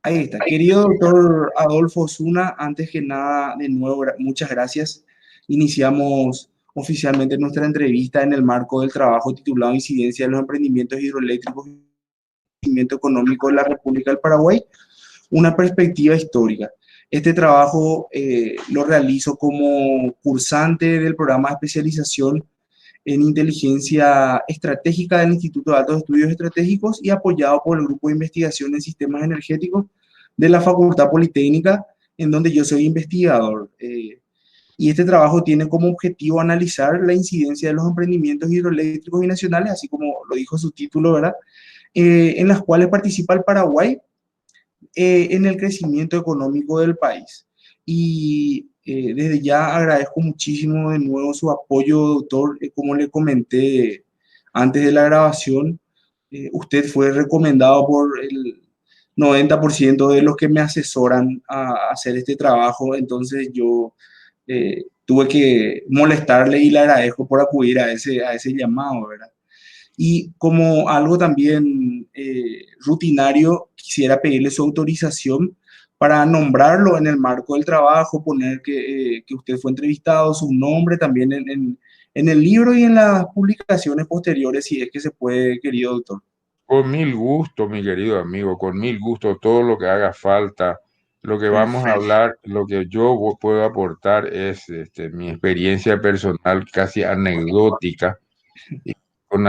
Ahí está. Querido doctor Adolfo Osuna, antes que nada, de nuevo, muchas gracias. Iniciamos oficialmente nuestra entrevista en el marco del trabajo titulado Incidencia de los emprendimientos hidroeléctricos y el crecimiento económico de la República del Paraguay, una perspectiva histórica. Este trabajo lo realizo como cursante del programa de especialización en inteligencia estratégica del Instituto de Altos Estudios Estratégicos y apoyado por el Grupo de Investigación en Sistemas Energéticos de la Facultad Politécnica, en donde yo soy investigador. Y este trabajo tiene como objetivo analizar la incidencia de los emprendimientos hidroeléctricos y nacionales, así como lo dijo su título, ¿verdad? En las cuales participa el Paraguay en el crecimiento económico del país. Y desde ya agradezco muchísimo de nuevo su apoyo, doctor. Como le comenté antes de la grabación, usted fue recomendado por el 90% de los que me asesoran a hacer este trabajo, entonces yo tuve que molestarle y le agradezco por acudir a ese llamado, ¿verdad? Y como algo también rutinario, quisiera pedirle su autorización para nombrarlo en el marco del trabajo, poner que usted fue entrevistado, su nombre también en el libro y en las publicaciones posteriores, si es que se puede, querido doctor. Con mil gusto, mi querido amigo, con mil gusto, todo lo que haga falta. Lo que vamos a Perfecto. hablar, lo que yo puedo aportar es mi experiencia personal casi anecdótica y con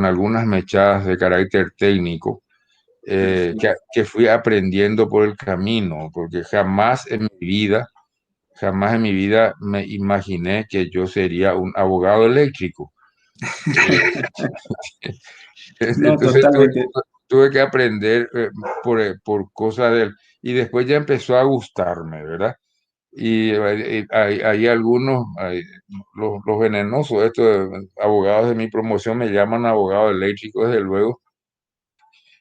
algunas mechadas de carácter técnico Perfecto. que fui aprendiendo por el camino, porque jamás en mi vida me imaginé que yo sería un abogado eléctrico. No, Entonces totalmente. tuve que aprender por cosas del... Y después ya empezó a gustarme, ¿verdad? Y hay algunos, los venenosos, estos abogados de mi promoción me llaman abogado eléctrico, desde luego,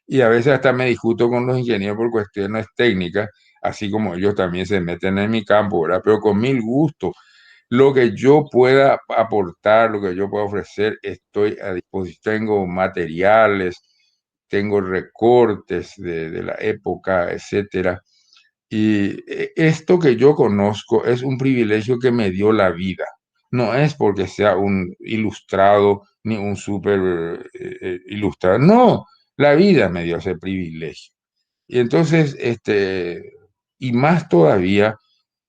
y a veces hasta me discuto con los ingenieros por cuestiones técnicas, así como ellos también se meten en mi campo, ¿verdad? Pero con mil gusto. Lo que yo pueda aportar, lo que yo pueda ofrecer, estoy a disposición. Tengo materiales, tengo recortes de la época, etcétera. Y esto que yo conozco es un privilegio que me dio la vida. No es porque sea un ilustrado ni un súper ilustrado. No, la vida me dio ese privilegio. Y entonces, y más todavía,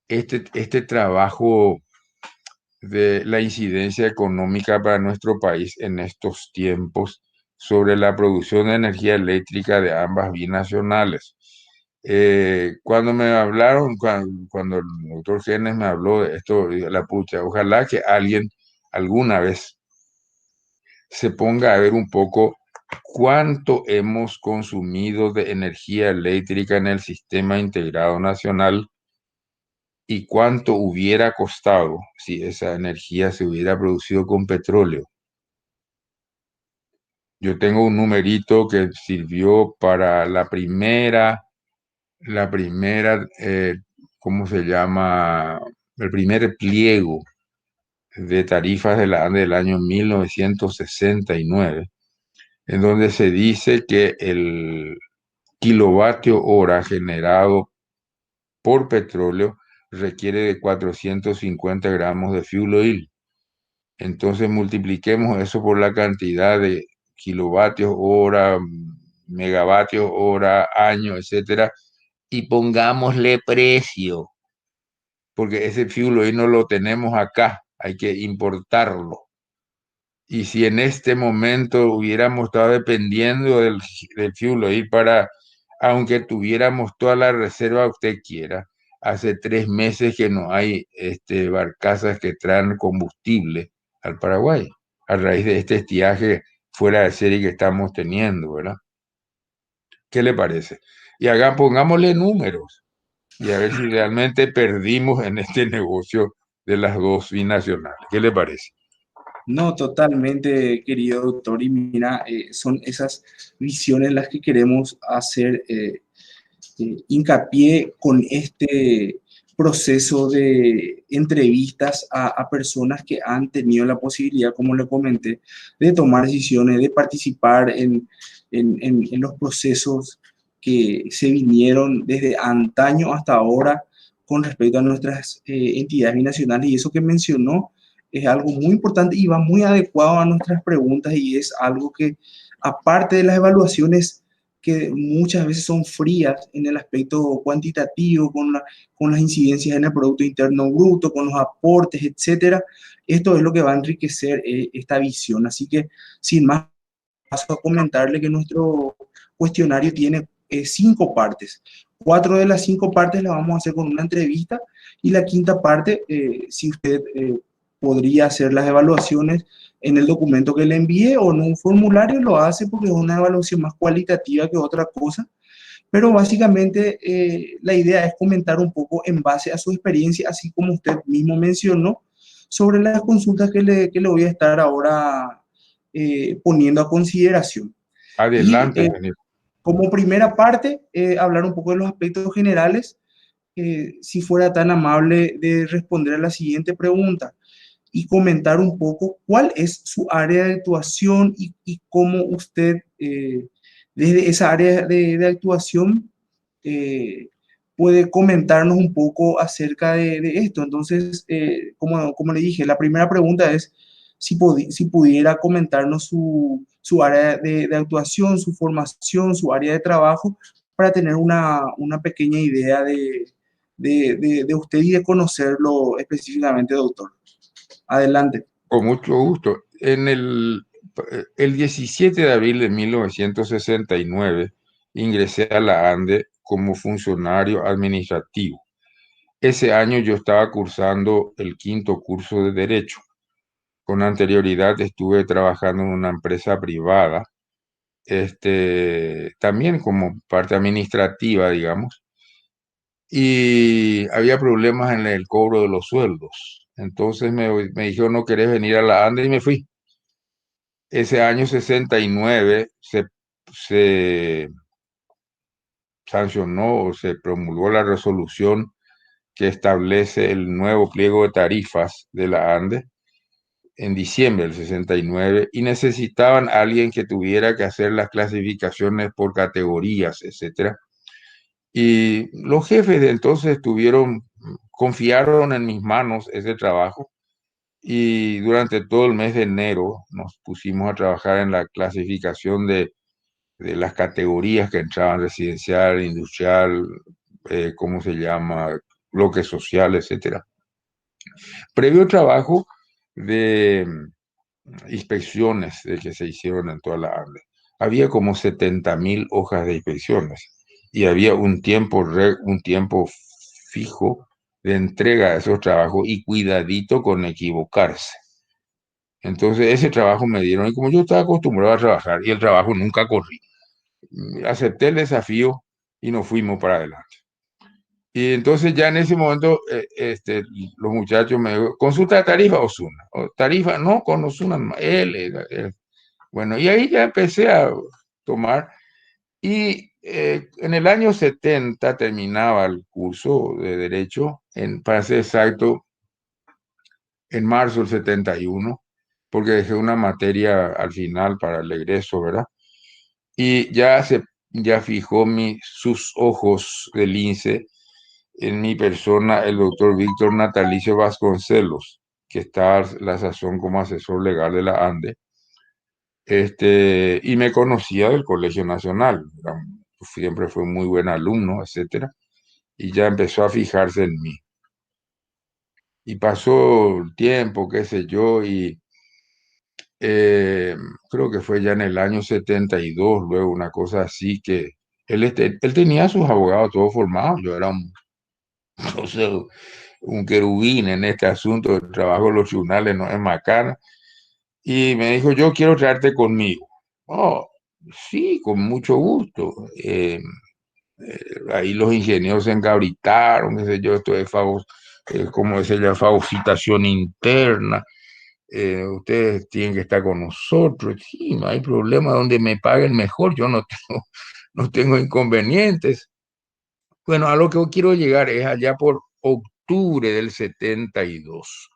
este trabajo de la incidencia económica para nuestro país en estos tiempos sobre la producción de energía eléctrica de ambas binacionales. Cuando me hablaron, cuando el doctor Genes me habló de esto, dije, la pucha, ojalá que alguien alguna vez se ponga a ver un poco cuánto hemos consumido de energía eléctrica en el sistema integrado nacional y cuánto hubiera costado si esa energía se hubiera producido con petróleo. Yo tengo un numerito que sirvió para la primera, ¿cómo se llama? El primer pliego de tarifas de la ANDE del año 1969, en donde se dice que el kilovatio hora generado por petróleo requiere de 450 gramos de fuel oil. Entonces multipliquemos eso por la cantidad de kilovatios hora, megavatios hora, año, etcétera, y pongámosle precio, porque ese fuel oil no lo tenemos acá, hay que importarlo. Y si en este momento hubiéramos estado dependiendo del fuel oil aunque tuviéramos toda la reserva que usted quiera, hace 3 meses que no hay barcazas que traen combustible al Paraguay, a raíz de este estiaje fuera de serie que estamos teniendo, ¿verdad? ¿Qué le parece? Y pongámosle números y a ver si realmente perdimos en este negocio de las dos binacionales. ¿Qué le parece? No, totalmente, querido doctor. Y mira, son esas visiones las que queremos hacer hincapié con este proceso de entrevistas a personas que han tenido la posibilidad, como le comenté, de tomar decisiones, de participar en los procesos que se vinieron desde antaño hasta ahora con respecto a nuestras entidades binacionales. Y eso que mencionó es algo muy importante y va muy adecuado a nuestras preguntas y es algo que, aparte de las evaluaciones que muchas veces son frías en el aspecto cuantitativo, con las incidencias en el Producto Interno Bruto, con los aportes, etcétera, esto es lo que va a enriquecer esta visión. Así que, sin más, paso a comentarle que nuestro cuestionario tiene 5 partes. 4 de las 5 partes las vamos a hacer con una entrevista y la quinta parte, si usted podría hacer las evaluaciones en el documento que le envíe o en un formulario, lo hace porque es una evaluación más cualitativa que otra cosa. Pero básicamente la idea es comentar un poco en base a su experiencia, así como usted mismo mencionó, sobre las consultas que le voy a estar ahora poniendo a consideración. Y Adelante, ingeniero. como primera parte, hablar un poco de los aspectos generales, si fuera tan amable de responder a la siguiente pregunta y comentar un poco cuál es su área de actuación y cómo usted, desde esa área de actuación, eh, puede comentarnos un poco acerca de esto. Entonces, como le dije, la primera pregunta es si pudiera comentarnos su área de actuación, su formación, su área de trabajo, para tener una pequeña idea de usted y de conocerlo específicamente, doctor. Adelante. Con mucho gusto. El 17 de abril de 1969 ingresé a la ANDE como funcionario administrativo. Ese año yo estaba cursando el quinto curso de Derecho. Con anterioridad estuve trabajando en una empresa privada, también como parte administrativa, digamos, y había problemas en el cobro de los sueldos. Entonces me dijeron, ¿no querés venir a la ANDE? Y me fui. Ese año 69 se sancionó o se promulgó la resolución que establece el nuevo pliego de tarifas de la ANDE en diciembre del 69 y necesitaban a alguien que tuviera que hacer las clasificaciones por categorías, etcétera. Y los jefes de entonces confiaron en mis manos ese trabajo y durante todo el mes de enero nos pusimos a trabajar en la clasificación de las categorías que entraban: residencial, industrial, ¿cómo se llama? Bloque social, etcétera. Previo trabajo de inspecciones que se hicieron en toda la ANDE. Había como 70.000 hojas de inspecciones y había un tiempo fijo de entrega de esos trabajos y cuidadito con equivocarse. Entonces ese trabajo me dieron y como yo estaba acostumbrado a trabajar y el trabajo nunca corrí, acepté el desafío y nos fuimos para adelante. Y entonces ya en ese momento los muchachos me dijeron, consulta de tarifa Osuna. O tarifa, no, con Osuna, él. Bueno, y ahí ya empecé a tomar. Y en el año 70 terminaba el curso de Derecho, para ser exacto, en marzo del 71, porque dejé una materia al final para el egreso, ¿verdad? Y ya fijó sus ojos del INSEE en mi persona el doctor Víctor Natalicio Vasconcelos, que está a la sazón como asesor legal de la ANDE, y me conocía del Colegio Nacional, siempre fue un muy buen alumno, etcétera, y ya empezó a fijarse en mí. Y pasó el tiempo, qué sé yo, y eh, creo que fue ya en el año 72, luego una cosa así, que él tenía sus abogados todos formados, yo era no sé, un querubín en este asunto del trabajo de los tribunales, no es macana, y me dijo, yo quiero traerte conmigo. Oh, sí, con mucho gusto. Ahí los ingenieros se encabritaron, qué sé yo, esto es como se llama, fagocitación interna. Ustedes tienen que estar con nosotros. Sí, no hay problema, donde me paguen mejor, yo no tengo, no tengo inconvenientes. Bueno, a lo que quiero llegar es allá por octubre del 72.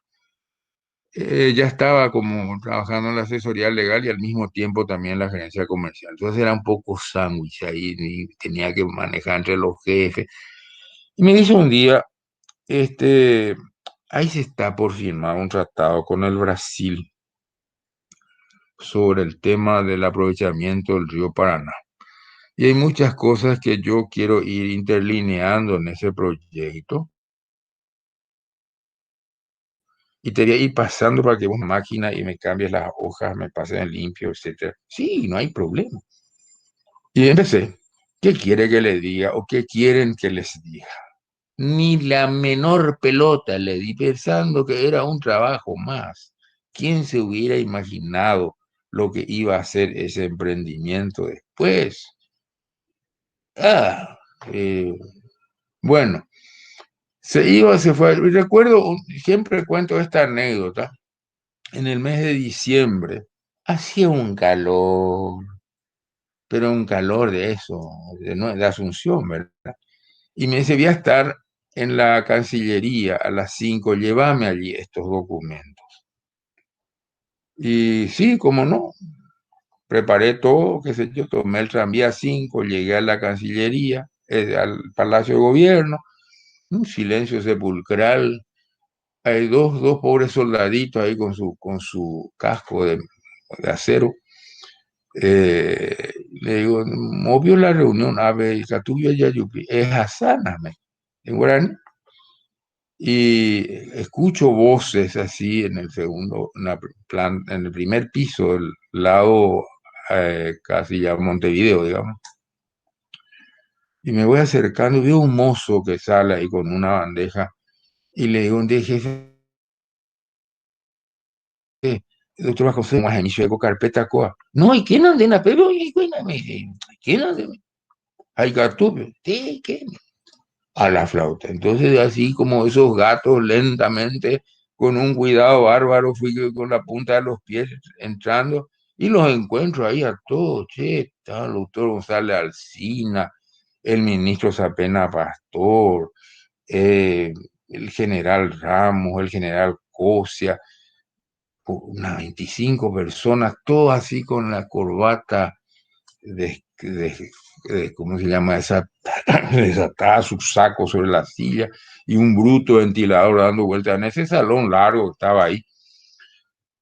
Ya estaba como trabajando en la asesoría legal y al mismo tiempo también en la gerencia comercial. Entonces era un poco sándwich ahí, y tenía que manejar entre los jefes. Y me dice un día, este, ahí se está por firmar un tratado con el Brasil sobre el tema del aprovechamiento del río Paraná. Y hay muchas cosas que yo quiero ir interlineando en ese proyecto y te voy a ir pasando para que una máquina y me cambies las hojas, me pasen en limpio, etcétera. Sí, no hay problema. Y empecé. ¿Qué quiere que le diga o qué quieren que les diga? Ni la menor pelota le di pensando que era un trabajo más. ¿Quién se hubiera imaginado lo que iba a ser ese emprendimiento después? Ah, eh, bueno, se iba, se fue. Y recuerdo, siempre cuento esta anécdota, en el mes de diciembre, hacía un calor, pero un calor de eso, de Asunción, ¿verdad? Y me dice, voy a estar en la Cancillería a las 5, llévame allí estos documentos. Y sí, cómo no, preparé todo, qué sé yo, tomé el tranvía a 5, llegué a la Cancillería, al Palacio de Gobierno, un silencio sepulcral. Hay dos pobres soldaditos ahí con su casco de acero. Le digo, movió la reunión, a ver, Catuyo Yayupi, es Hasáname, en guaraní. Y escucho voces así en el segundo, en el primer piso, del lado casi ya Montevideo, digamos. Y me voy acercando y veo un mozo que sale ahí con una bandeja y le digo, de jefe, doctor Vasconcelos, más inicio de carpeta coa. No, ¿y quién anda en la pero? ¿Y quién anda? Hay cartucho. Sí, ¿qué? A la flauta. Entonces, así como esos gatos lentamente, con un cuidado bárbaro, fui con la punta de los pies entrando y los encuentro ahí a todos. Che, está el doctor González Alsina, el ministro Sapena Pastor, el general Ramos, el general Cosia, unas 25 personas, todos así con la corbata ¿cómo se llama? Esa, desatada su saco sobre la silla y un bruto ventilador dando vueltas en ese salón largo que estaba ahí.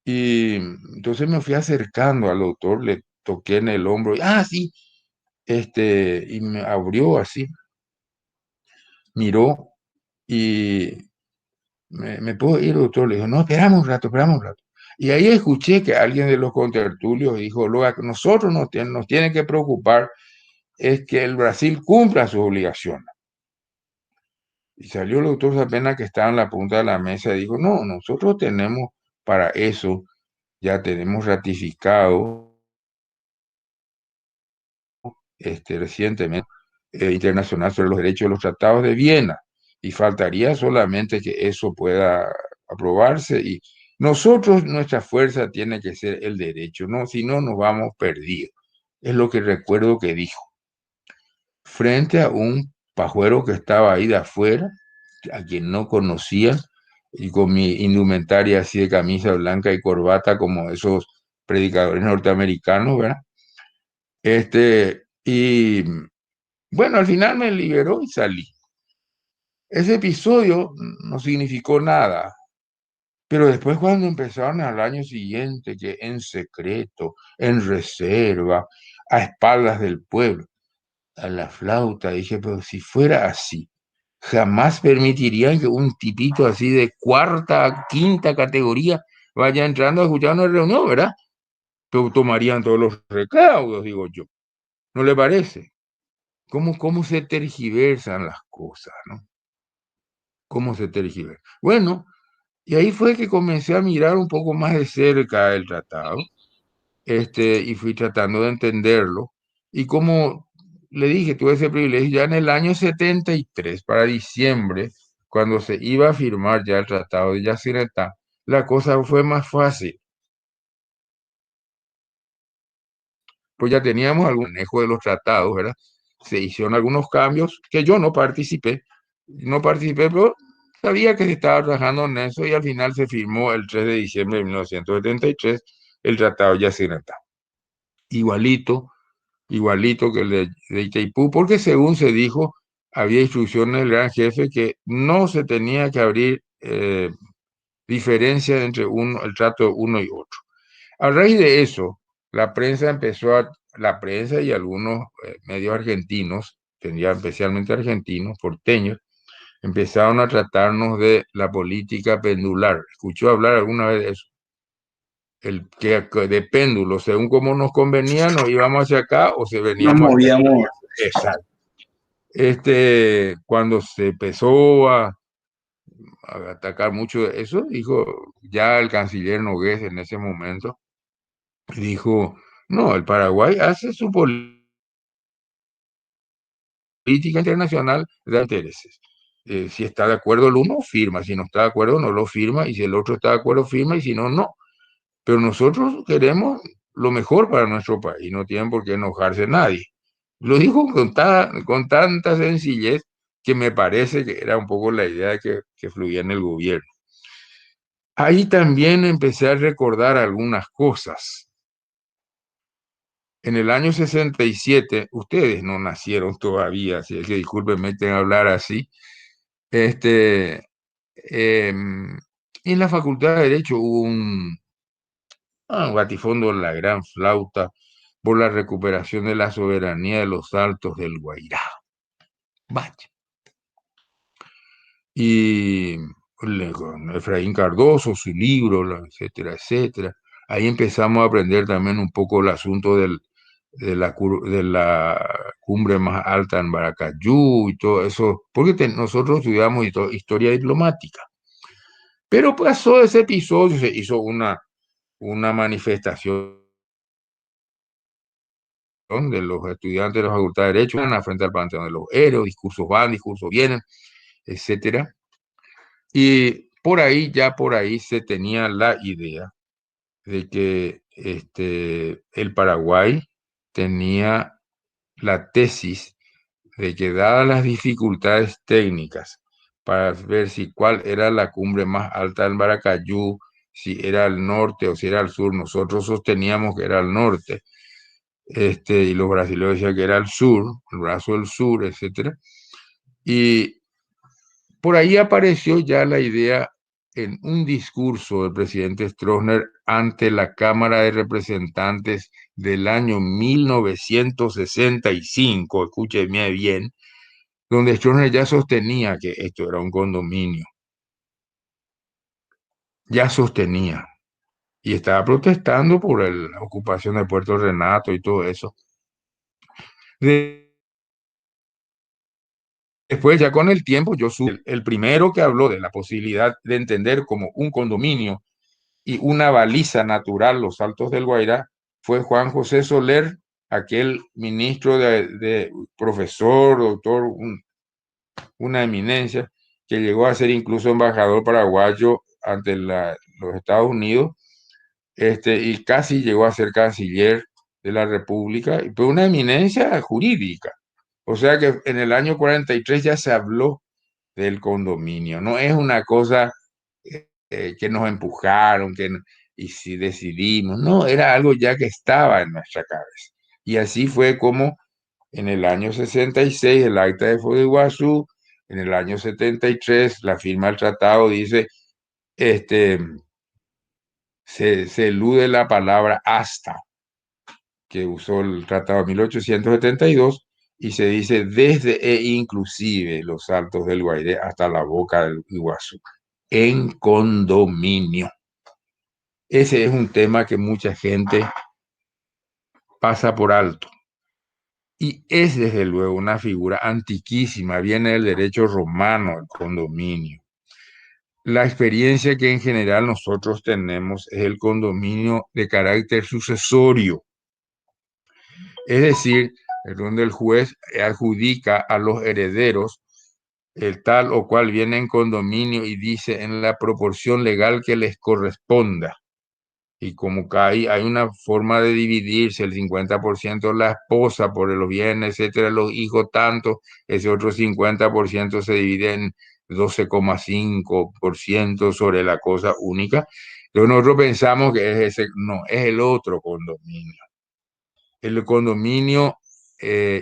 Y entonces me fui acercando al doctor, le toqué en el hombro, sí, y me abrió así, miró y me puedo ir, doctor. Le dijo, no, esperamos un rato, esperamos un rato. Y ahí escuché que alguien de los contertulios dijo, lo que nosotros nos tiene que preocupar es que el Brasil cumpla sus obligaciones. Y salió el doctor Zapena que estaba en la punta de la mesa y dijo, no, nosotros tenemos para eso, ya tenemos ratificado recientemente internacional sobre los derechos de los tratados de Viena y faltaría solamente que eso pueda aprobarse y nosotros, nuestra fuerza tiene que ser el derecho, ¿no? Si no, nos vamos perdidos. Es lo que recuerdo que dijo, frente a un pajuero que estaba ahí de afuera, a quien no conocía, y con mi indumentaria así de camisa blanca y corbata como esos predicadores norteamericanos, ¿verdad? Y bueno, al final me liberó y salí. Ese episodio no significó nada, pero después cuando empezaron al año siguiente, que en secreto, en reserva, a espaldas del pueblo, a la flauta, dije, pero si fuera así, jamás permitirían que un tipito así de cuarta, quinta categoría vaya entrando a escuchar una reunión, ¿verdad? Pero tomarían todos los recaudos, digo yo. ¿No le parece? ¿Cómo se tergiversan las cosas, ¿no? ¿Cómo se tergiversan? Bueno, y ahí fue que comencé a mirar un poco más de cerca el tratado, y fui tratando de entenderlo. Y como le dije, tuve ese privilegio ya en el año 73 para diciembre, cuando se iba a firmar ya el tratado de Yacyretá, la cosa fue más fácil, pues ya teníamos algún manejo de los tratados, ¿verdad? Se hicieron algunos cambios que yo no participé, pero sabía que se estaba trabajando en eso y al final se firmó el 3 de diciembre de 1973 el Tratado de Yacyretá. Igualito, igualito que el de Itaipú, porque según se dijo, había instrucciones del gran jefe que no se tenía que abrir diferencia entre el trato de uno y otro. A raíz de eso, la prensa y algunos medios argentinos, tendría especialmente argentinos, porteños, empezaron a tratarnos de la política pendular. ¿Escuchó hablar alguna vez de eso? De péndulo, según cómo nos convenía, nos íbamos hacia acá o se Nos veníamos hacia movíamos. allá. Exacto. Cuando se empezó a atacar mucho de eso, dijo ya el canciller Nogués en ese momento, dijo, no, el Paraguay hace su política internacional de intereses. Si está de acuerdo el uno, firma, si no está de acuerdo, no lo firma, y si el otro está de acuerdo, firma, y si no, no. Pero nosotros queremos lo mejor para nuestro país, no tienen por qué enojarse nadie. Lo dijo con tanta sencillez que me parece que era un poco la idea que fluía en el gobierno. Ahí también empecé a recordar algunas cosas. En el año 67, ustedes no nacieron todavía, así que discúlpenme en hablar así. Este, en la Facultad de Derecho hubo un batifondo en la gran flauta por la recuperación de la soberanía de los Altos del Guairá. Vaya. Y con Efraín Cardoso, su libro, etcétera, etcétera. Ahí empezamos a aprender también un poco el asunto de la cumbre más alta en Baracayú y todo eso, porque nosotros estudiamos historia diplomática. Pero pasó ese episodio, se hizo una manifestación de los estudiantes de la Facultad de Derecho, en la frente al Panteón de los Héroes, discursos van, discursos vienen, etcétera. Y por ahí se tenía la idea de que el Paraguay tenía la tesis de que dadas las dificultades técnicas para ver si cuál era la cumbre más alta en Baracayú, si era al norte o si era al sur, nosotros sosteníamos que era al norte, y los brasileños decían que era al sur, el brazo del sur, etcétera. Y por ahí apareció ya la idea en un discurso del presidente Stroessner ante la Cámara de Representantes del año 1965, escúcheme bien, donde Stroessner ya sostenía que esto era un condominio, ya sostenía, y estaba protestando por la ocupación de Puerto Renato y todo eso. Después, ya con el tiempo, yo soy el primero que habló de la posibilidad de entender como un condominio y una baliza natural los Altos del Guairá fue Juan José Soler, aquel ministro de profesor, doctor, una eminencia, que llegó a ser incluso embajador paraguayo ante los Estados Unidos, y casi llegó a ser canciller de la República, y fue una eminencia jurídica. O sea que en el año 43 ya se habló del condominio, no es una cosa que nos empujaron, y si decidimos, no, era algo ya que estaba en nuestra cabeza. Y así fue como en el año 66 el Acta de Foz de Iguazú, en el año 73 la firma del tratado dice, este, se elude la palabra hasta, que usó el tratado de 1872, y se dice desde e inclusive los Altos del Guairé hasta la boca del Iguazú, en condominio. Ese es un tema que mucha gente pasa por alto. Y es desde luego una figura antiquísima, viene del derecho romano, el condominio. La experiencia que en general nosotros tenemos es el condominio de carácter sucesorio, es decir, es donde el juez adjudica a los herederos el tal o cual viene en condominio y dice en la proporción legal que les corresponda. Y como que hay una forma de dividirse, el 50% la esposa por los bienes, etcétera, los hijos tanto, ese otro 50% se divide 12,5% sobre la cosa única. Entonces nosotros pensamos que es ese, no, es el otro condominio, el condominio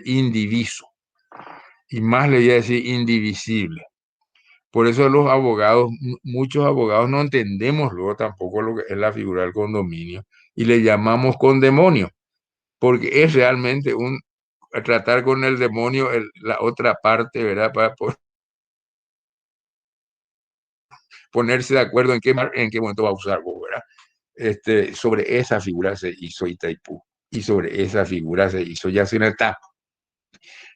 indiviso, y más le voy a decir indivisible. Por eso los abogados, muchos abogados no entendemos luego tampoco lo que es la figura del condominio y le llamamos condemonio, porque es realmente un tratar con el demonio, la otra parte, ¿verdad? Para ponerse de acuerdo en qué momento va a usar, ¿verdad? Sobre esa figura se hizo Itaipú y sobre esa figura se hizo Yacyretá.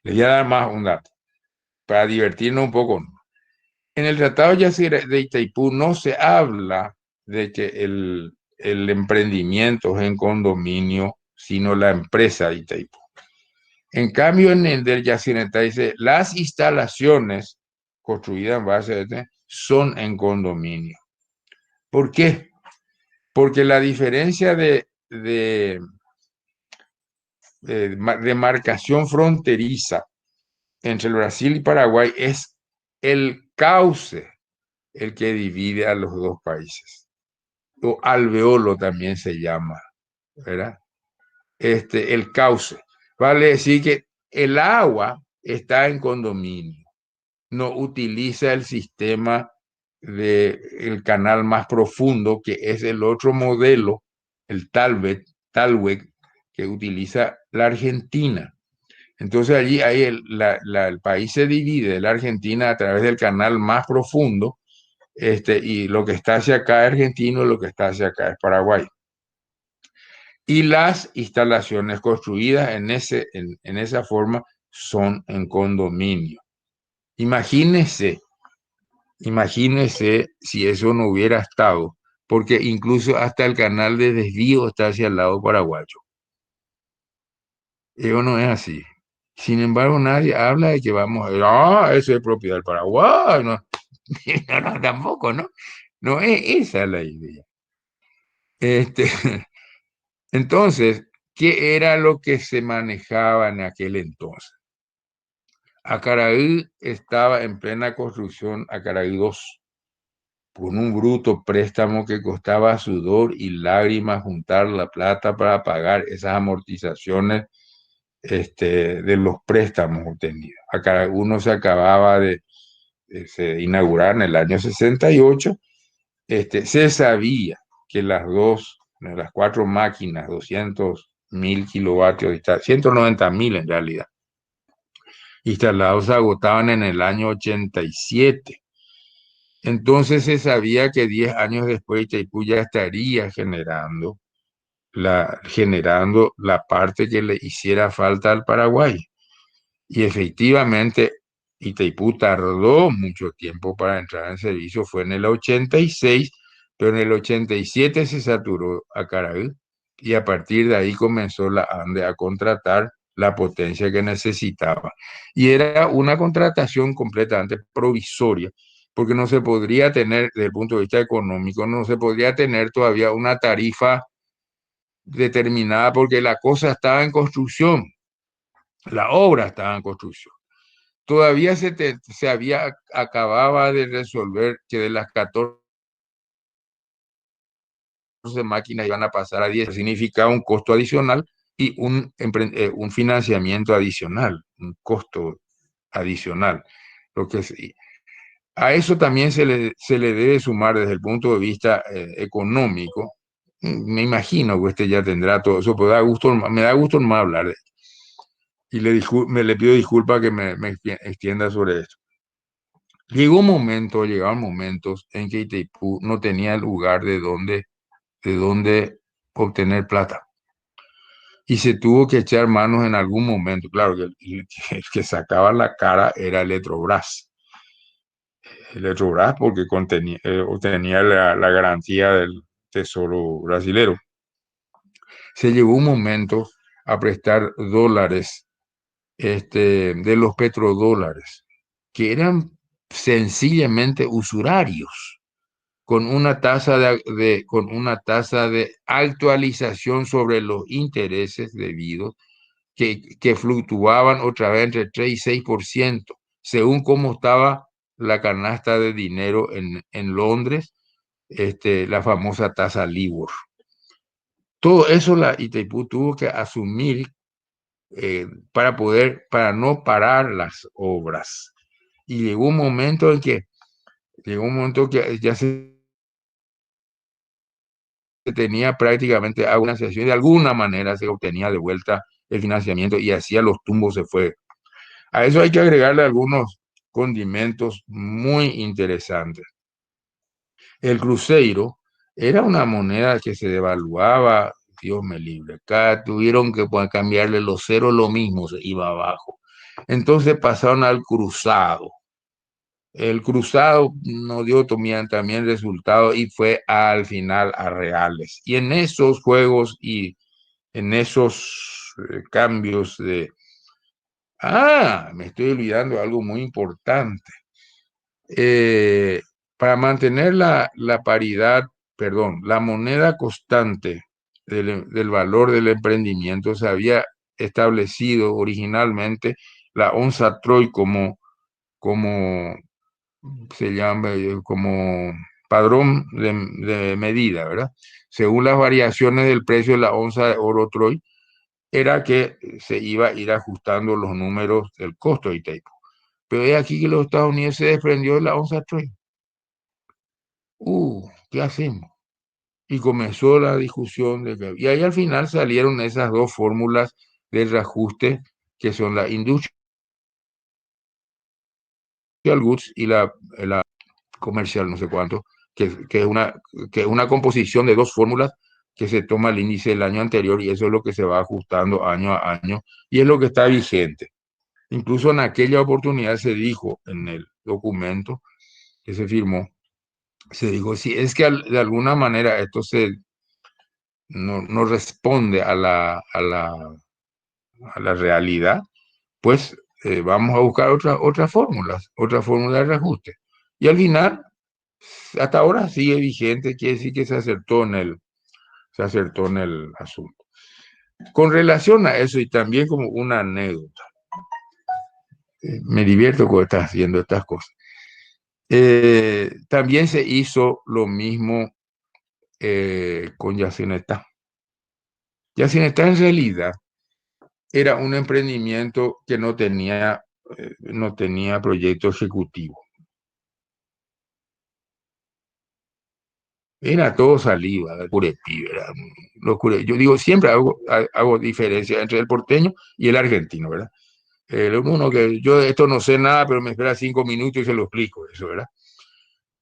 Les voy a dar más un dato para divertirnos un poco. En el Tratado de Itaipú no se habla de que el emprendimiento es en condominio, sino la empresa de Itaipú. En cambio, en el del Yacyretá dice, las instalaciones construidas en base a son en condominio. ¿Por qué? Porque la diferencia de demarcación fronteriza entre el Brasil y Paraguay es el cauce el que divide a los dos países. O alveolo también se llama, ¿verdad? El cauce. Vale decir que el agua está en condominio, no utiliza el sistema del canal más profundo, que es el otro modelo, el Talweg, que utiliza la Argentina. Entonces allí ahí el país se divide de la Argentina a través del canal más profundo, y lo que está hacia acá es argentino, lo que está hacia acá es Paraguay. Y las instalaciones construidas en esa forma son en condominio. Imagínese si eso no hubiera estado, porque incluso hasta el canal de desvío está hacia el lado paraguayo. Eso no es así. Sin embargo, nadie habla de que vamos a eso es propiedad del Paraguay. No, no, no, tampoco, ¿no? No es esa la idea. Este, entonces, ¿qué era lo que se manejaba en aquel entonces? Acaraí estaba en plena construcción, Acaraí 2, con un bruto préstamo que costaba sudor y lágrimas juntar la plata para pagar esas amortizaciones, de los préstamos obtenidos. Acaraí 1 se acababa de inaugurar en el año 68. Se sabía que las 4 máquinas, 200.000 kilovatios, 190.000 en realidad, instalados se agotaban en el año 87. Entonces se sabía que 10 años después Itaipú ya estaría generando la parte que le hiciera falta al Paraguay. Y efectivamente, Itaipú tardó mucho tiempo para entrar en servicio, fue en el 86, pero en el 87 se saturó Acaraí y a partir de ahí comenzó la ANDE a contratar la potencia que necesitaba. Y era una contratación completamente provisoria, porque no se podría tener, desde el punto de vista económico, no se podría tener todavía una tarifa determinada porque la cosa estaba en construcción, la obra estaba en construcción. Todavía acababa de resolver que de las 14 máquinas iban a pasar a 10, significaba un costo adicional y un financiamiento adicional, un costo adicional. Lo que a eso también se le debe sumar desde el punto de vista económico. Me imagino que usted ya tendrá todo eso, pero me da gusto más hablar de esto. Y le pido disculpas que me extienda sobre esto. Llegaban momentos en que Itaipú no tenía lugar de dónde obtener plata. Y se tuvo que echar manos en algún momento. Claro que el que sacaba la cara era Eletrobras. Eletrobras porque obtenía la garantía del Tesoro brasilero. Se llegó un momento a prestar dólares, de los petrodólares, que eran sencillamente usurarios, con una tasa de actualización sobre los intereses debidos que fluctuaban otra vez entre 3 y 6%, según cómo estaba la canasta de dinero en Londres, la famosa tasa LIBOR. Todo eso la Itaipú tuvo que asumir para no parar las obras. Y llegó un momento que ya se tenía prácticamente alguna sesión, de alguna manera se obtenía de vuelta el financiamiento y hacía los tumbos se fue. A eso hay que agregarle algunos condimentos muy interesantes. El cruceiro era una moneda que se devaluaba, Dios me libre. Acá tuvieron que cambiarle los ceros, lo mismo se iba abajo. Entonces pasaron al cruzado. El cruzado no dio también resultado y fue al final a reales. Y en esos juegos y en esos cambios de... Ah, me estoy olvidando de algo muy importante. Eh, para mantener la paridad, perdón, la moneda constante del valor del emprendimiento, se había establecido originalmente la onza Troy como se llama, como padrón de medida, ¿verdad? Según las variaciones del precio de la onza de oro Troy, era que se iba a ir ajustando los números del costo de Itaipu. Pero es aquí que los Estados Unidos se desprendió de la onza Troy. ¿Qué hacemos? Y comenzó la discusión y ahí al final salieron esas dos fórmulas de reajuste que son la Industrial Goods y la comercial, no sé cuánto, que es una composición de dos fórmulas que se toma el índice del año anterior y eso es lo que se va ajustando año a año y es lo que está vigente. Incluso en aquella oportunidad se dijo en el documento que se firmó, se dijo, si es que de alguna manera esto no responde a la realidad, pues vamos a buscar otra fórmula de reajuste. Y al final, hasta ahora sigue vigente, quiere decir que se acertó en el asunto. Con relación a eso, y también como una anécdota, me divierto cuando estás haciendo estas cosas. También se hizo lo mismo con Yacinetá. Yacinetá en realidad era un emprendimiento que no tenía proyecto ejecutivo. Era todo saliva, curepi, ¿verdad? Yo digo, siempre hago diferencia entre el porteño y el argentino, ¿verdad? Uno que yo de esto no sé nada, pero me espera 5 minutos y se lo explico, eso, ¿verdad?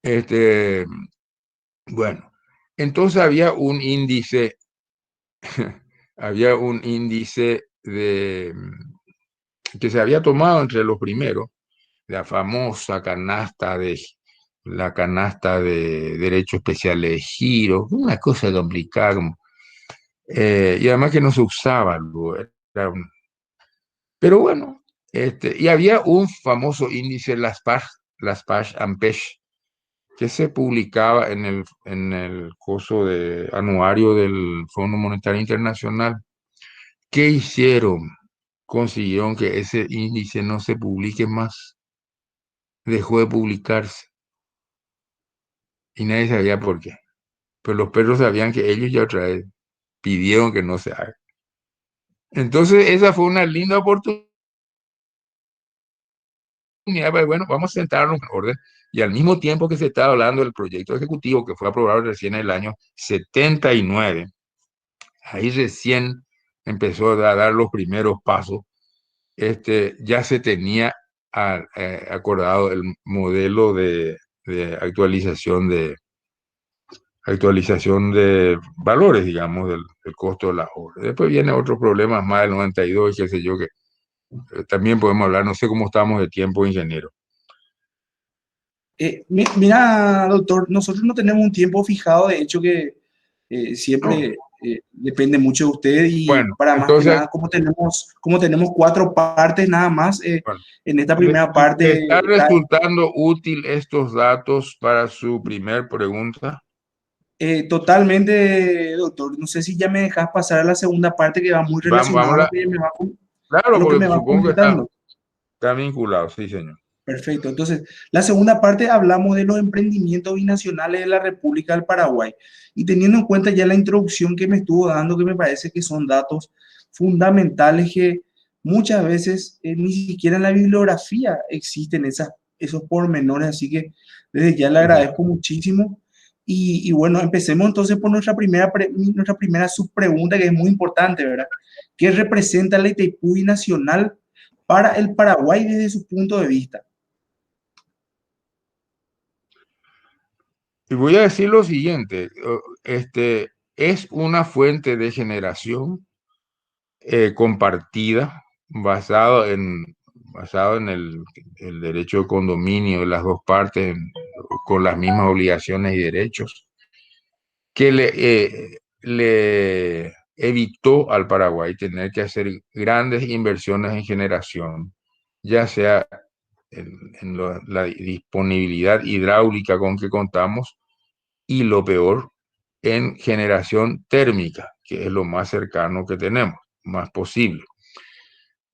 Este, bueno, entonces había un índice que se había tomado entre los primeros, la famosa la canasta de Derecho Especial de Giro, una cosa complicada, y además que no se usaba luego, pero bueno, y había un famoso índice, las Page que se publicaba en el coso de anuario del Fondo Monetario Internacional. ¿Qué hicieron? Consiguieron que ese índice no se publique más, dejó de publicarse y nadie sabía por qué. Pero los perros sabían que ellos ya otra vez pidieron que no se haga. Entonces, esa fue una linda oportunidad. Bueno, vamos a sentarnos en orden. Y al mismo tiempo que se estaba hablando del proyecto ejecutivo que fue aprobado recién en el año 79, ahí recién empezó a dar los primeros pasos. Ya se tenía acordado el modelo de actualización de valores, digamos, del costo de la obra. Después viene otros problemas más del 92, qué sé yo, que también podemos hablar, no sé cómo estamos de tiempo, ingeniero. Mira, doctor, nosotros no tenemos un tiempo fijado, de hecho que No. siempre depende mucho de usted y Bueno, para más que entonces, nada, como tenemos cuatro partes nada más, bueno, en esta ¿le, primera le parte está resultando útil estos datos para su primer pregunta? totalmente, doctor. No sé si ya me dejas pasar a la segunda parte que va muy Vamos, relacionada vamos a lo a, que me va, a claro, lo que porque me va supongo que está, comentando. está vinculado, sí, señor. Perfecto. Entonces, la segunda parte hablamos de los emprendimientos binacionales de la República del Paraguay. Y teniendo en cuenta ya la introducción que me estuvo dando, que me parece que son datos fundamentales que muchas veces ni siquiera en la bibliografía existen esos pormenores. Así que desde ya le Ujú. agradezco muchísimo. Y bueno, empecemos entonces por nuestra primera subpregunta, que es muy importante, ¿verdad? ¿Qué representa la Itaipú binacional para el Paraguay desde su punto de vista? Y voy a decir lo siguiente, es una fuente de generación compartida basado en el derecho de condominio de las dos partes con las mismas obligaciones y derechos, que le evitó al Paraguay tener que hacer grandes inversiones en generación, ya sea la disponibilidad hidráulica con que contamos y lo peor, en generación térmica, que es lo más cercano que tenemos, más posible.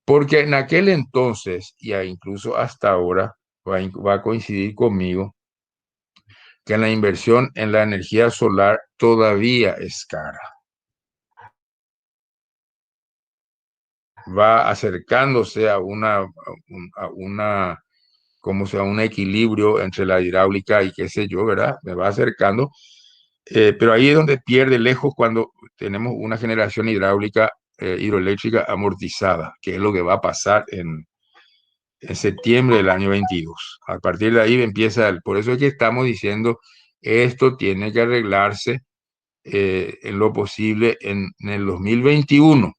Porque en aquel entonces, y incluso hasta ahora, va a coincidir conmigo, que la inversión en la energía solar todavía es cara. Va acercándose a como sea, un equilibrio entre la hidráulica y qué sé yo, ¿verdad? Me va acercando, pero ahí es donde pierde lejos cuando tenemos una generación hidráulica, hidroeléctrica amortizada, que es lo que va a pasar en septiembre del año 22. A partir de ahí empieza, por eso es que estamos diciendo, esto tiene que arreglarse en lo posible en el 2021,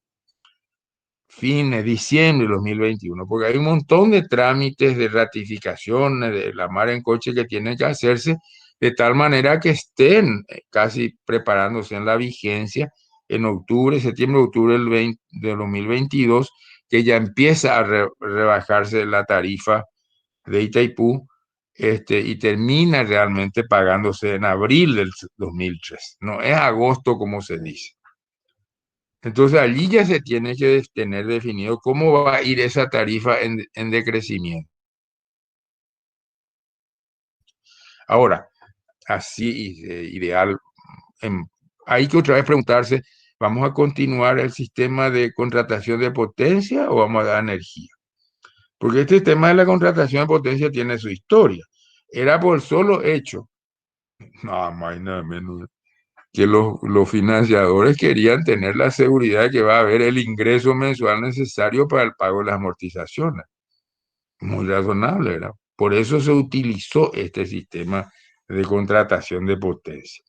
fines, diciembre de 2021, porque hay un montón de trámites de ratificaciones de la mar en coche que tienen que hacerse de tal manera que estén casi preparándose en la vigencia en octubre, septiembre, octubre de 2022, que ya empieza a rebajarse la tarifa de Itaipú, y termina realmente pagándose en abril del 2003. No es agosto como se dice. Entonces allí ya se tiene que tener definido cómo va a ir esa tarifa en decrecimiento. Ahora, así ideal, em, hay que otra vez preguntarse, ¿vamos a continuar el sistema de contratación de potencia o vamos a dar energía? Porque este tema de la contratación de potencia tiene su historia. Era por el solo hecho, nada más y nada menos, que los financiadores querían tener la seguridad de que va a haber el ingreso mensual necesario para el pago de las amortizaciones. Muy razonable, ¿verdad? Por eso se utilizó este sistema de contratación de potencia.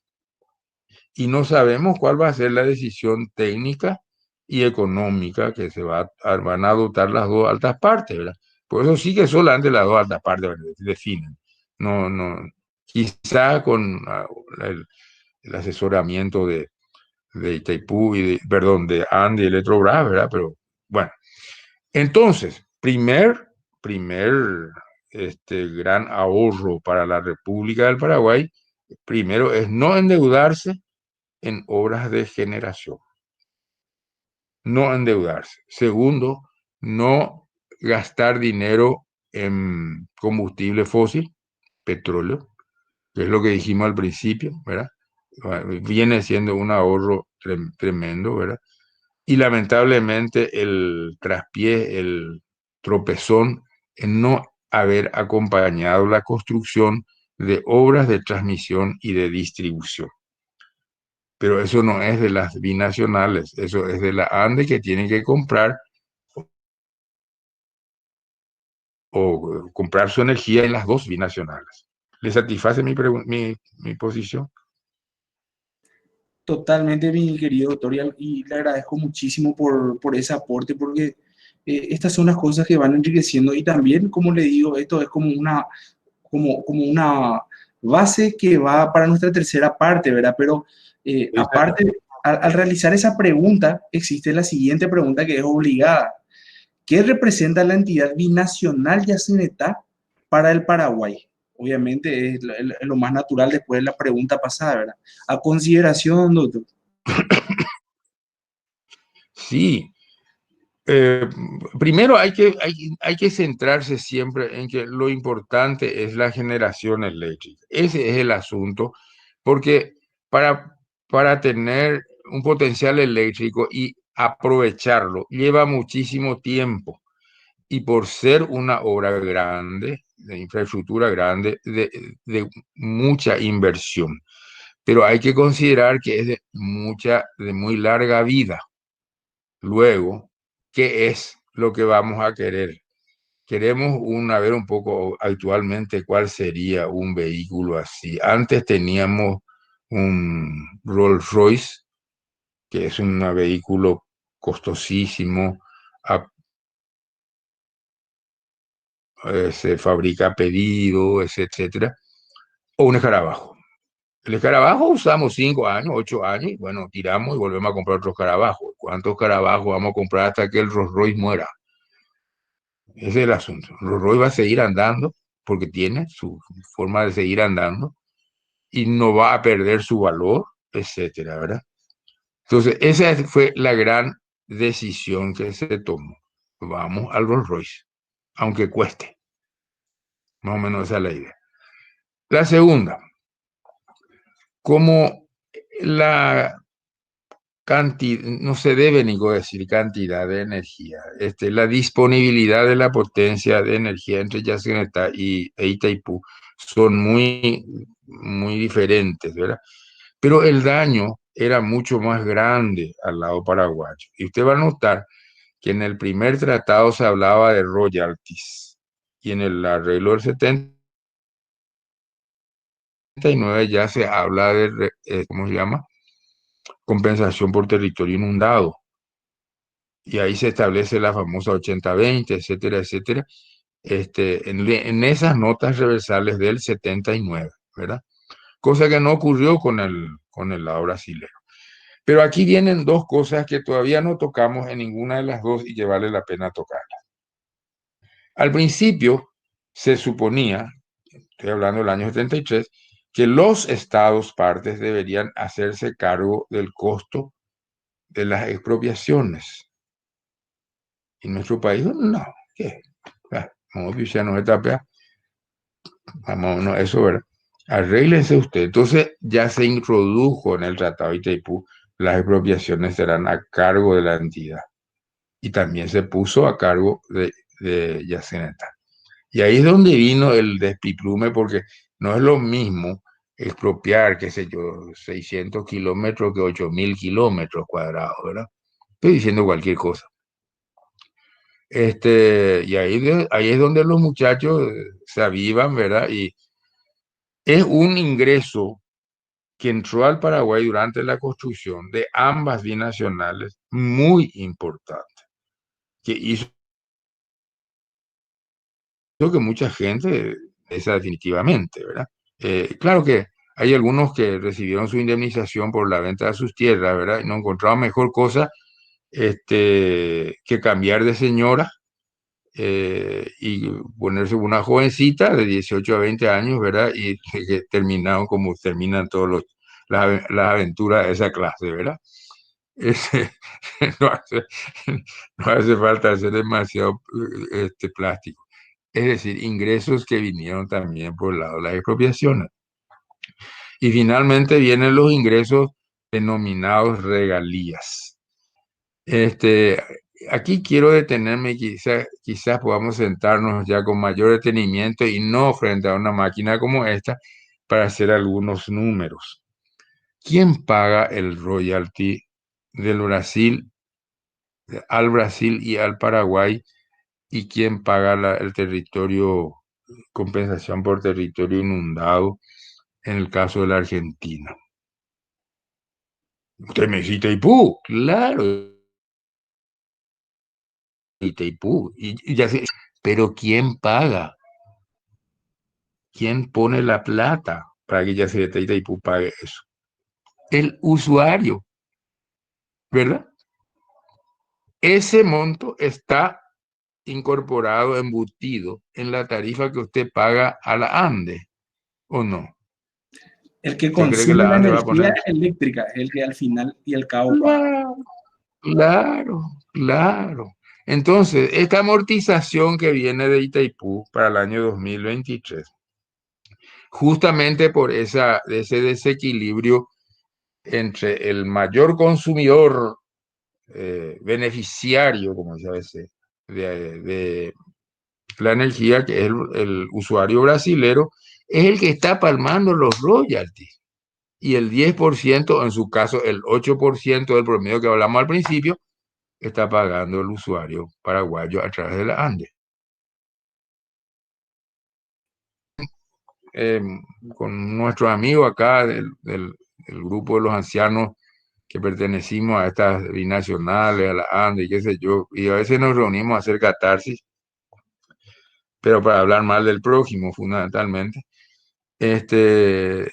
Y no sabemos cuál va a ser la decisión técnica y económica que van a adoptar las dos altas partes, ¿verdad? Por eso sí que solamente las dos altas partes definen. No, no, quizá con el asesoramiento de Itaipú perdón, de Andy Electrobras, ¿verdad? Pero bueno, entonces, primer gran ahorro para la República del Paraguay, primero es no endeudarse en obras de generación, no endeudarse. Segundo, no gastar dinero en combustible fósil, petróleo, que es lo que dijimos al principio, ¿verdad? Viene siendo un ahorro tremendo, ¿verdad? Y lamentablemente el traspié, el tropezón en no haber acompañado la construcción de obras de transmisión y de distribución. Pero eso no es de las binacionales, eso es de la ANDE que tienen que comprar o comprar su energía en las dos binacionales. ¿Le satisface mi posición? Totalmente, mi querido doctor, y le agradezco muchísimo por ese aporte, porque estas son las cosas que van enriqueciendo y también, como le digo, esto es como una base que va para nuestra tercera parte, ¿verdad? Pero Exacto. aparte, al realizar esa pregunta, existe la siguiente pregunta que es obligada. ¿Qué representa la entidad binacional Yacyretá para el Paraguay? Obviamente es lo más natural después de la pregunta pasada, ¿verdad? A consideración, doctor. Sí, Eh, Primero hay que centrarse siempre en que lo importante es la generación eléctrica. Ese es el asunto, porque para, para tener un potencial eléctrico y aprovecharlo lleva muchísimo tiempo. Y por ser una obra grande, de infraestructura grande, de mucha inversión. Pero hay que considerar que es de muy larga vida. Luego, ¿qué es lo que vamos a querer? Queremos a ver un poco actualmente cuál sería un vehículo así. Antes teníamos un Rolls Royce, que es un vehículo costosísimo, a- se fabrica a pedido, etcétera, o un escarabajo. El escarabajo usamos 5 años, 8 años, y bueno, tiramos y volvemos a comprar otro escarabajo. ¿Cuántos escarabajos vamos a comprar hasta que el Rolls Royce muera? Ese es el asunto. Rolls Royce va a seguir andando porque tiene su forma de seguir andando y no va a perder su valor, etcétera, ¿verdad? Entonces, esa fue la gran decisión que se tomó. Vamos al Rolls Royce, aunque cueste. Más o menos esa es la idea. La segunda, como la cantidad, no se debe ni decir cantidad de energía, la disponibilidad de la potencia de energía entre Yacyretá e Itaipú son muy diferentes, ¿verdad? Pero el daño era mucho más grande al lado paraguayo. Y usted va a notar que en el primer tratado se hablaba de royalties y en el arreglo del 79 ya se habla de, ¿cómo se llama? Compensación por territorio inundado. Y ahí se establece la famosa 80-20, etcétera, etcétera, en esas notas reversales del 79, ¿verdad? Cosa que no ocurrió con el lado brasileño. Pero aquí vienen dos cosas que todavía no tocamos en ninguna de las dos y que vale la pena tocarlas. Al principio se suponía, estoy hablando del año 73, que los estados partes deberían hacerse cargo del costo de las expropiaciones. En nuestro país, no, ¿qué? Como ya no está vamos, no, eso, ¿verdad? Arréglense usted. Entonces ya se introdujo en el Tratado de Itaipú, las expropiaciones serán a cargo de la entidad. Y también se puso a cargo de Yacyretá. Y ahí es donde vino el despiplume, porque no es lo mismo expropiar, qué sé yo, 600 kilómetros que 8.000 kilómetros cuadrados, ¿verdad? Estoy diciendo cualquier cosa. Y ahí es donde los muchachos se avivan, ¿verdad? Y es un ingreso que entró al Paraguay durante la construcción de ambas binacionales muy importante, que hizo que mucha gente esa definitivamente, ¿verdad? Claro que hay algunos que recibieron su indemnización por la venta de sus tierras, ¿verdad? Y no encontraban mejor cosa que cambiar de señora y ponerse una jovencita de 18 a 20 años, ¿verdad? Y que terminaron como terminan las aventuras de esa clase, ¿verdad? Ese, no hace, no hace falta ser demasiado plástico. Es decir, ingresos que vinieron también por el lado de las expropiaciones. Y finalmente vienen los ingresos denominados regalías. Este, Aquí quiero detenerme, quizás podamos sentarnos ya con mayor detenimiento y no frente a una máquina como esta para hacer algunos números. ¿Quién paga el royalty del Brasil al Brasil y al Paraguay? ¿Y quién paga el territorio, compensación por territorio inundado en el caso de la Argentina? Usted me dice Itaipú, claro, Itaipú, y ya sé, pero ¿quién paga? ¿Quién pone la plata para que ya se Itaipú pague eso? El usuario, ¿verdad? Ese monto está incorporado, embutido en la tarifa que usted paga a la ANDE, ¿o no? El que ¿Usted cree que consume la la ANDE va a energía poner? eléctrica es el que al final y al cabo paga. Claro, claro, claro. Entonces, esta amortización que viene de Itaipú para el año 2023, justamente por ese desequilibrio entre el mayor consumidor beneficiario, como se dice, de la energía, que es el usuario brasilero, es el que está palmando los royalties. Y el 10%, en su caso el 8% del promedio que hablamos al principio, está pagando el usuario paraguayo a través de la ANDE. Eh, con nuestros amigos acá del grupo de los ancianos que pertenecimos a estas binacionales, a la ANDE, y qué sé yo, y a veces nos reunimos a hacer catarsis, pero para hablar mal del prójimo fundamentalmente. Este,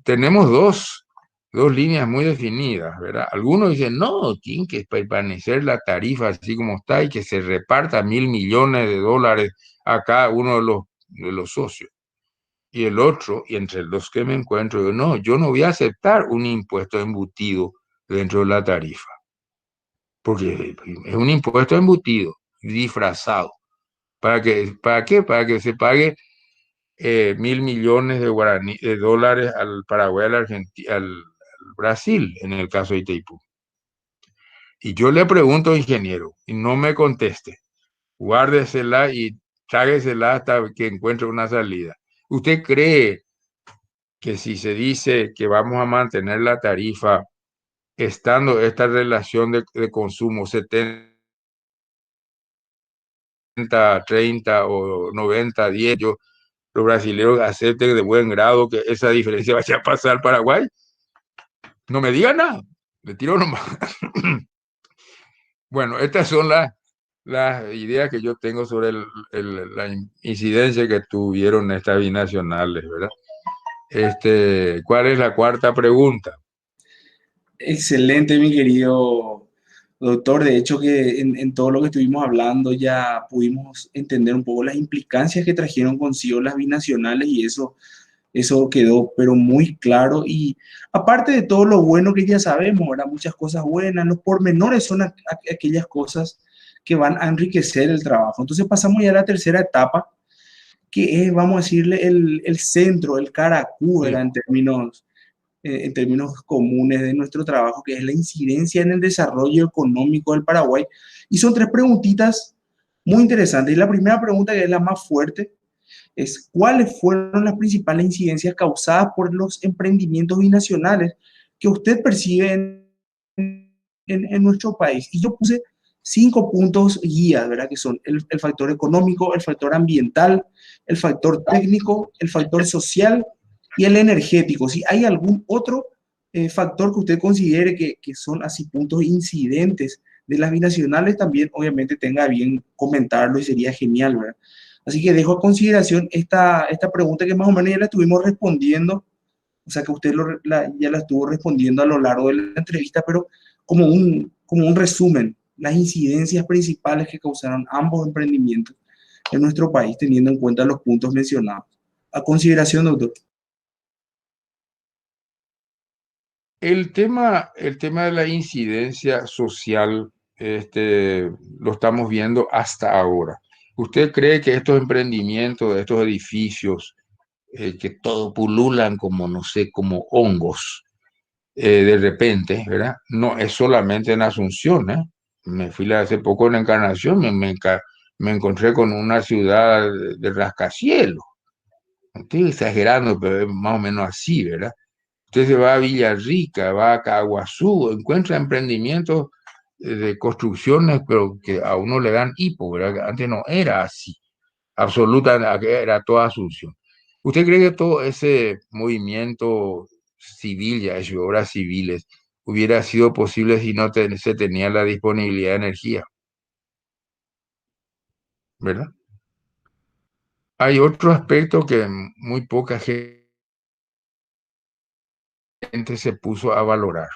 tenemos dos líneas muy definidas, ¿verdad? Algunos dicen, no, tiene que permanecer la tarifa así como está y que se reparta 1.000 millones de dólares a cada uno de los socios. Y el otro, y entre los que me encuentro, yo, no, yo no voy a aceptar un impuesto embutido dentro de la tarifa, porque es un impuesto embutido, disfrazado. ¿Para qué? Para que se pague 1.000 millones de dólares al Paraguay, al Brasil, en el caso de Itaipú. Y yo le pregunto, ingeniero, y no me conteste, guárdesela y tráguesela hasta que encuentre una salida. ¿Usted cree que si se dice que vamos a mantener la tarifa, estando esta relación de consumo 70-30 o 90-10, los brasileños acepten de buen grado que esa diferencia vaya a pasar al Paraguay? No me diga nada, me tiro nomás. Bueno, estas son las ideas que yo tengo sobre la incidencia que tuvieron estas binacionales, ¿verdad? ¿Cuál es la cuarta pregunta? Excelente, mi querido doctor. De hecho, que en todo lo que estuvimos hablando ya pudimos entender un poco las implicancias que trajeron consigo las binacionales y eso quedó pero muy claro. Y aparte de todo lo bueno que ya sabemos, ¿verdad? Muchas cosas buenas, los pormenores son aquellas cosas que van a enriquecer el trabajo. Entonces pasamos ya a la tercera etapa, que es, vamos a decirle, el centro, el caracú, Sí. ¿verdad? En términos comunes de nuestro trabajo, que es la incidencia en el desarrollo económico del Paraguay. Y son tres preguntitas muy interesantes. Y la primera pregunta, que es la más fuerte, es ¿cuáles fueron las principales incidencias causadas por los emprendimientos binacionales que usted percibe en nuestro país? Y yo puse 5 puntos guías, ¿verdad? Que son el factor económico, el factor ambiental, el factor técnico, el factor social y el energético. Si hay algún otro factor que usted considere que son así puntos incidentes de las binacionales, también obviamente tenga bien comentarlo y sería genial, ¿verdad? Así que dejo a consideración esta pregunta que más o menos ya la estuvimos respondiendo, o sea que usted ya la estuvo respondiendo a lo largo de la entrevista, pero como un resumen, las incidencias principales que causaron ambos emprendimientos en nuestro país, teniendo en cuenta los puntos mencionados. A consideración, doctor. El tema de la incidencia social, lo estamos viendo hasta ahora. ¿Usted cree que estos emprendimientos, estos edificios, que todo pululan como, no sé, como hongos, de repente, ¿verdad? No es solamente en Asunción, ¿eh? Me fui hace poco en Encarnación, me encontré con una ciudad de rascacielos. Estoy exagerando, pero es más o menos así, ¿verdad? Usted se va a Villarrica, va a Caguazú, encuentra emprendimientos de construcciones, pero que a uno le dan hipo, ¿verdad? Que antes no era así, absoluta, era toda Asunción. ¿Usted cree que todo ese movimiento civil, ya hecho obras civiles, hubiera sido posible si no se tenía la disponibilidad de energía, ¿verdad? Hay otro aspecto que muy poca gente se puso a valorar.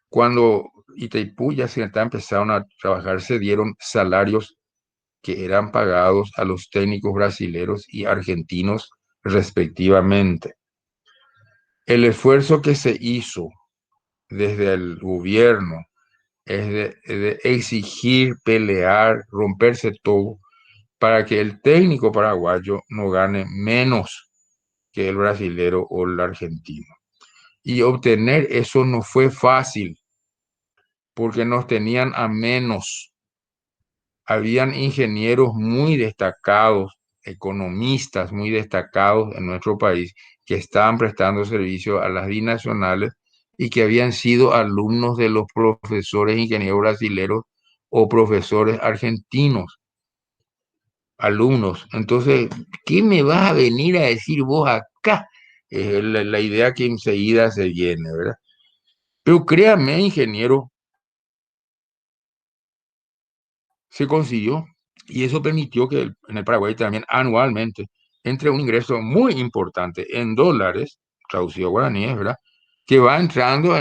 Cuando Itaipú y Yacyretá empezaron a trabajar, se dieron salarios que eran pagados a los técnicos brasileros y argentinos respectivamente. El esfuerzo que se hizo desde el gobierno es de exigir, pelear, romperse todo para que el técnico paraguayo no gane menos que el brasilero o el argentino. Y obtener eso no fue fácil porque nos tenían a menos. Habían ingenieros muy destacados, economistas muy destacados en nuestro país que estaban prestando servicio a las binacionales y que habían sido alumnos de los profesores ingenieros brasileños o profesores argentinos, alumnos. Entonces, ¿qué me vas a venir a decir vos acá? Es la idea que enseguida se viene, ¿verdad? Pero créame, ingeniero, se consiguió. Y eso permitió que en el Paraguay también anualmente entre un ingreso muy importante en dólares, traducido a guaraníes, ¿verdad? Que va entrando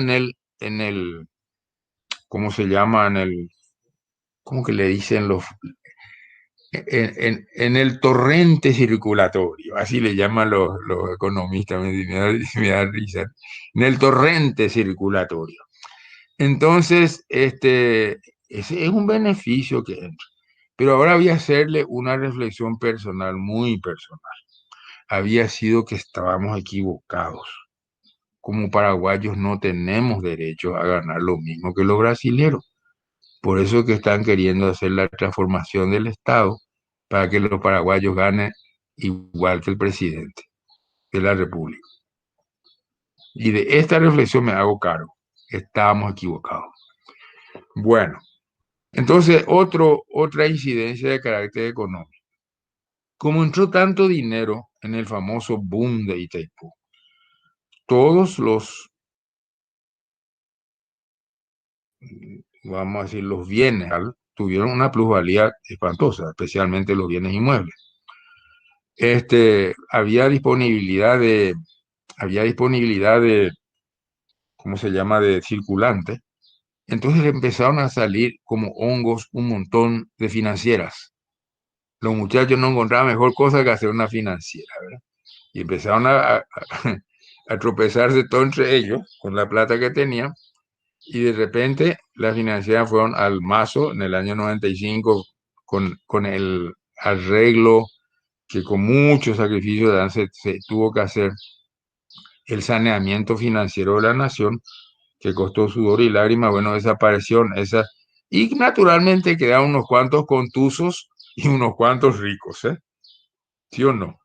¿cómo se llama? ¿Cómo que le dicen en el torrente circulatorio, así le llaman los economistas, me da risa, en el torrente circulatorio. Entonces, ese es un beneficio que entra. Pero ahora voy a hacerle una reflexión personal, muy personal. Había sido que estábamos equivocados. Como paraguayos no tenemos derecho a ganar lo mismo que los brasileros. Por eso que están queriendo hacer la transformación del Estado para que los paraguayos ganen igual que el presidente de la República. Y de esta reflexión me hago cargo. Estábamos equivocados. Bueno, entonces otra incidencia de carácter económico. Como entró tanto dinero en el famoso boom de Itaipú, todos vamos a decir, los bienes tuvieron una plusvalía espantosa, especialmente los bienes inmuebles. Había disponibilidad de, ¿cómo se llama?, de circulante. Entonces empezaron a salir como hongos un montón de financieras. Los muchachos no encontraban mejor cosa que hacer una financiera, ¿verdad? Y empezaron a tropezarse todo entre ellos con la plata que tenían. Y de repente las financieras fueron al mazo en el año 95 con el arreglo que con mucho sacrificio se tuvo que hacer el saneamiento financiero de la nación, que costó sudor y lágrimas. Bueno, desaparecieron esas. Y naturalmente quedaron unos cuantos contusos y unos cuantos ricos, ¿eh? ¿Sí o no?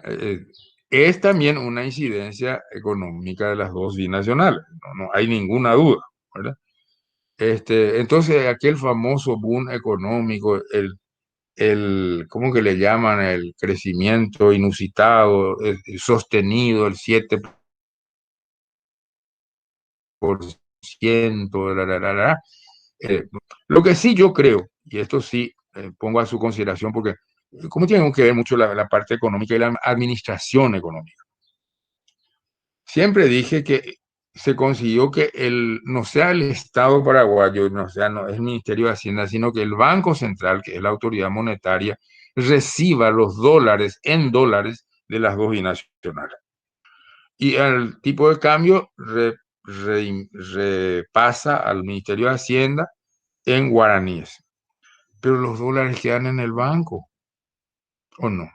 Eh, es también una incidencia económica de las dos binacionales, no hay ninguna duda, ¿verdad? Entonces, aquel famoso boom económico, ¿cómo que le llaman? El crecimiento inusitado, el sostenido, el 7%, eh, lo que sí yo creo, y esto sí pongo a su consideración, porque como tiene que ver mucho la parte económica y la administración económica. Siempre dije que se consiguió que no sea el Estado paraguayo, no sea no, es el Ministerio de Hacienda, sino que el Banco Central, que es la autoridad monetaria, reciba los dólares en dólares de las dos binacionales. Y el tipo de cambio repasa al Ministerio de Hacienda en guaraníes. Pero los dólares quedan en el banco, ¿o no?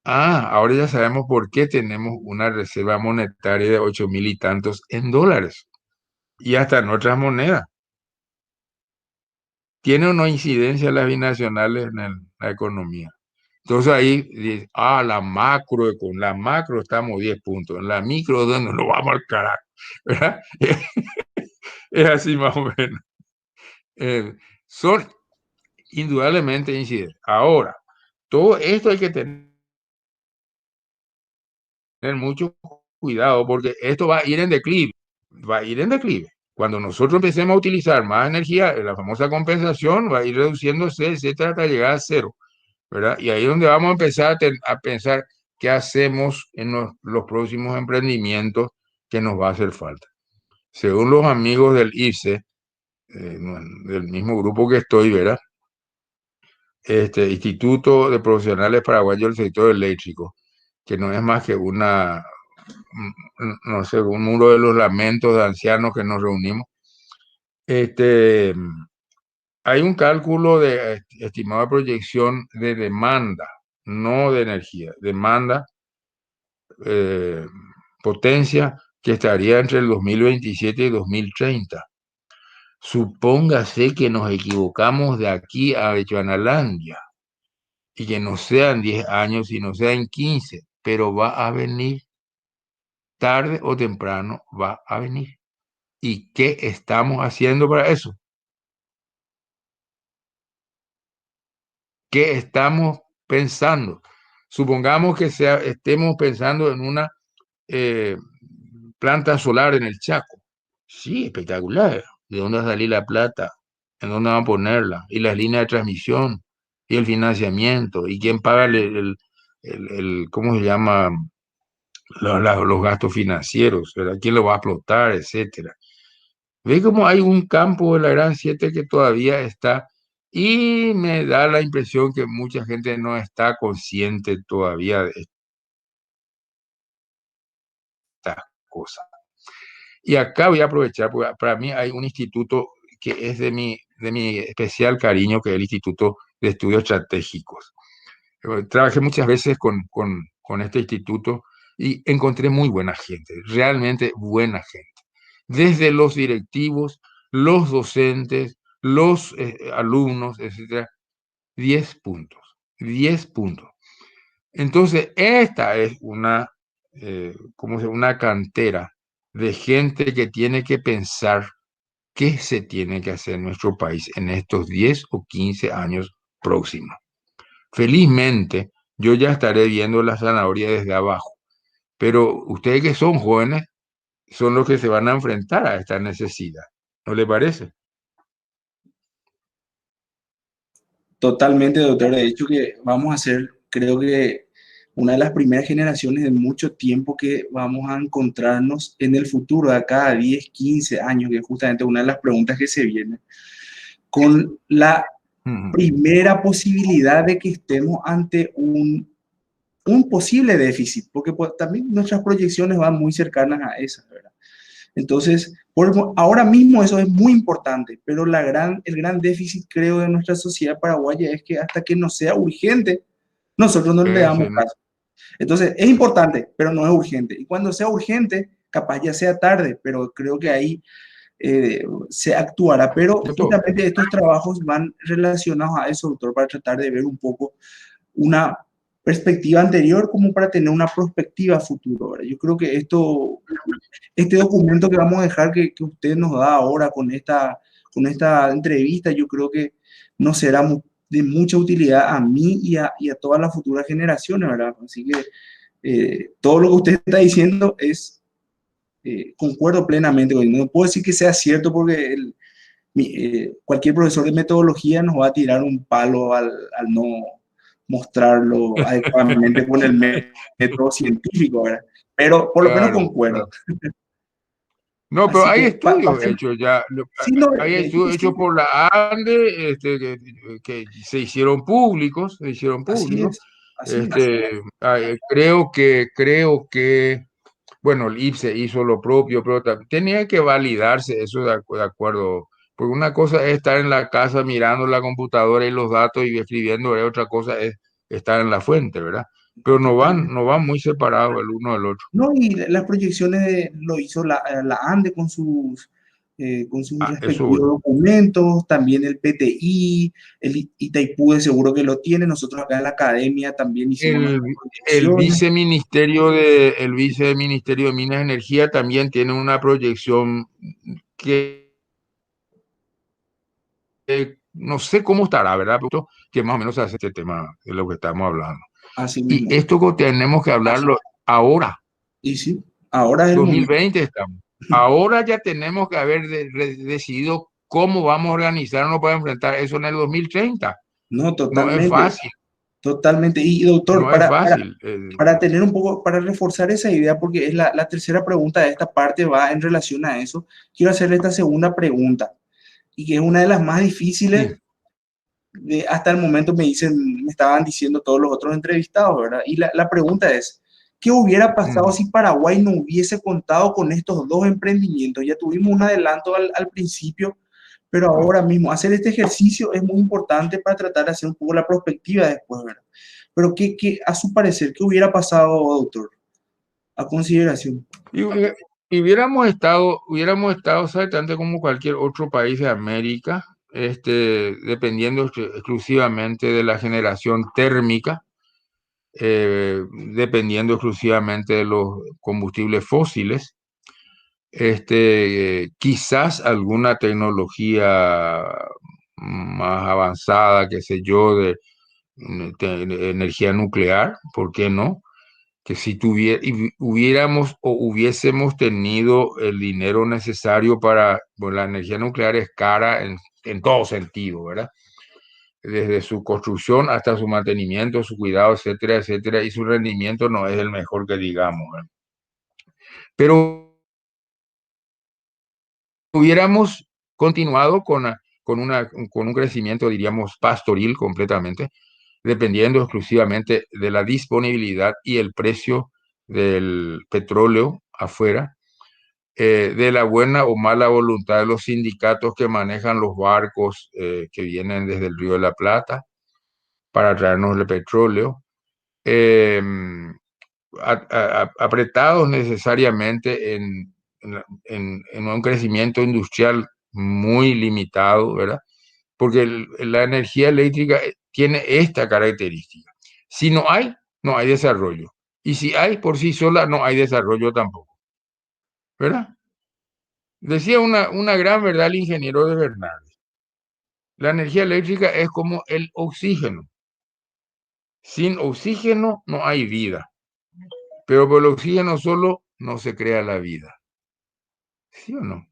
Ahora ya sabemos por qué tenemos una reserva monetaria de 8.000 y tantos en dólares y hasta en otras monedas. ¿Tiene o no incidencia las binacionales en la economía? Entonces ahí dice, con la macro estamos 10 puntos, en la micro donde nos vamos al carajo, ¿verdad? Es así más o menos. Eh, Son indudablemente incidentes. Ahora, todo esto hay que tener mucho cuidado porque esto va a ir en declive, va a ir en declive. Cuando nosotros empecemos a utilizar más energía, la famosa compensación va a ir reduciéndose, etcétera, hasta llegar a cero, ¿verdad? Y ahí es donde vamos a empezar a pensar qué hacemos en los próximos emprendimientos que nos va a hacer falta. Según los amigos del IFSE, del mismo grupo que estoy, ¿verdad? Instituto de Profesionales Paraguayos del Sector Eléctrico, que no es más que no sé, un muro de los lamentos de ancianos que nos reunimos. Este, hay un cálculo de estimada proyección de demanda, no de energía, demanda, eh, potencia, que estaría entre el 2027 y 2030. Supóngase que nos equivocamos de aquí a Bechuanalandia y que no sean 10 años, sino sean 15, pero va a venir, tarde o temprano va a venir. ¿Y qué estamos haciendo para eso? ¿Qué estamos pensando? Supongamos que estemos pensando en una eh, planta solar en el Chaco. Sí, espectacular. ¿De dónde va a salir la plata? ¿En dónde van a ponerla? Y las líneas de transmisión, y el financiamiento, y quién paga ¿cómo se llama? Los gastos financieros, ¿verdad? ¿Quién lo va a explotar, etcétera? ¿Ve cómo hay un campo de la Gran Siete que todavía está? Y me da la impresión que mucha gente no está consciente todavía de estas cosas. Y acá voy a aprovechar, porque para mí hay un instituto que es de mi especial cariño, que es el Instituto de Estudios Estratégicos. Trabajé muchas veces con este instituto y encontré muy buena gente, realmente buena gente. Desde los directivos, los docentes, los alumnos, etcétera, 10 puntos, 10 puntos. Entonces, esta es una cantera de gente que tiene que pensar qué se tiene que hacer en nuestro país en estos 10 o 15 años próximos. Felizmente, yo ya estaré viendo la zanahoria desde abajo, pero ustedes que son jóvenes son los que se van a enfrentar a esta necesidad. ¿No le parece? Totalmente, doctor. De hecho, que vamos a ser, creo que una de las primeras generaciones de mucho tiempo que vamos a encontrarnos en el futuro, de acá a 10, 15 años, que es justamente una de las preguntas que se viene, con la Ujú. primera posibilidad de que estemos ante un posible déficit, porque pues, también nuestras proyecciones van muy cercanas a esas, ¿verdad? Entonces, ahora mismo eso es muy importante, pero el gran déficit, creo, de nuestra sociedad paraguaya es que hasta que no sea urgente, nosotros no le damos Ese, ¿no? caso. Entonces, es importante, pero no es urgente. Y cuando sea urgente, capaz ya sea tarde, pero creo que ahí se actuará. Pero Doctor, justamente estos trabajos van relacionados a eso, doctor, para tratar de ver un poco una perspectiva anterior como para tener una perspectiva futuro. ¿Verdad? Yo creo que este documento que vamos a dejar que usted nos da ahora con esta entrevista, yo creo que nos será de mucha utilidad a mí y a todas las futuras generaciones, ¿verdad? Así que todo lo que usted está diciendo concuerdo plenamente con él. No puedo decir que sea cierto porque cualquier profesor de metodología nos va a tirar un palo al no mostrarlo adecuadamente con el método científico, ¿verdad? Pero por lo menos claro, concuerdo. claro. No, pero Así hay que estudios pasemos. hechos ya, Sí, no, hay de hecho que estudios hechos sí, por la ANDE, que se hicieron públicos, se hicieron así públicos. es, así es. Creo que, bueno, el IPSE hizo lo propio, pero tenía que validarse eso de acuerdo, porque una cosa es estar en la casa mirando la computadora y los datos y escribiendo, y otra cosa es estar en la fuente, ¿verdad? Pero no van, Totalmente. no van muy separados el uno del otro. No, y las proyecciones lo hizo la ANDE con sus Ah, eso voy. respectivos documentos, también el PTI, el Itaipú de seguro que lo tiene, nosotros acá en la academia también hicimos El, nuestras el proyecciones. viceministerio de Minas y Energía también tiene una proyección que no sé cómo estará, ¿verdad? Pero que más o menos hace este tema de lo que estamos hablando. Así Y mismo. esto que tenemos que hablarlo ahora, Y sí, ahora es el momento. 2020 estamos. Ahora ya tenemos que haber decidido cómo vamos a organizarnos para enfrentar eso en el 2030. No, No es totalmente, fácil, totalmente. Y doctor, no es fácil. para tener un poco, para reforzar esa idea, porque es la tercera pregunta de esta parte, va en relación a eso, quiero hacerle esta segunda pregunta, y que es una de las más Sí. difíciles hasta el momento me estaban diciendo todos los otros entrevistados, ¿verdad? Y la pregunta es, ¿Qué hubiera pasado mm, si Paraguay no hubiese contado con estos dos emprendimientos? Ya tuvimos un adelanto al principio, pero no. ahora mismo hacer este ejercicio es muy importante para tratar de hacer un poco la perspectiva después, ¿verdad? Pero a su parecer, ¿qué hubiera pasado, doctor? A consideración. Y hubiéramos estado exactamente como cualquier otro país de América, dependiendo exclusivamente de la generación térmica, dependiendo exclusivamente de los combustibles fósiles. Quizás alguna tecnología más avanzada, qué sé yo, de energía nuclear, ¿por qué no? Que si hubiéramos o hubiésemos tenido el dinero necesario para, bueno, la energía nuclear es cara en todo sentido, ¿verdad? Desde su construcción hasta su mantenimiento, su cuidado, etcétera, etcétera, y su rendimiento no es el mejor que digamos, ¿verdad? Pero hubiéramos continuado con un crecimiento, diríamos, pastoril completamente, dependiendo exclusivamente de la disponibilidad y el precio del petróleo afuera, de la buena o mala voluntad de los sindicatos que manejan los barcos que vienen desde el Río de la Plata para traernos el petróleo, eh, apretados necesariamente en un crecimiento industrial muy limitado, ¿verdad? Porque la energía eléctrica tiene esta característica. Si no hay, no hay desarrollo. Y si hay por sí sola, no hay desarrollo tampoco, ¿verdad? Decía una gran verdad el ingeniero de Bernal. La energía eléctrica es como el oxígeno. Sin oxígeno no hay vida, pero por el oxígeno solo no se crea la vida. ¿Sí o no?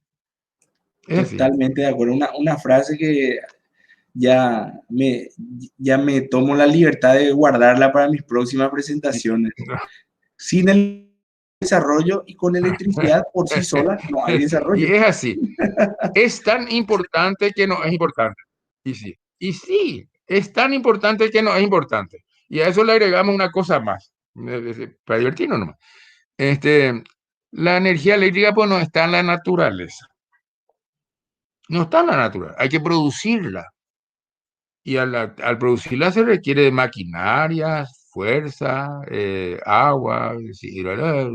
Es así. Totalmente de acuerdo. Una frase que ya me, ya me tomo la libertad de guardarla para mis próximas presentaciones. Sin el desarrollo y con electricidad por sí sola no hay Y desarrollo. es así. Es tan importante que no es importante. Y sí, es tan importante que no es importante. Y a eso le agregamos una cosa más, para divertirnos nomás. Este, la energía eléctrica pues no está en la naturaleza. No está en la naturaleza. Hay que producirla. Y al producirla se requiere de maquinarias, fuerza, agua, es decir, ¿verdad?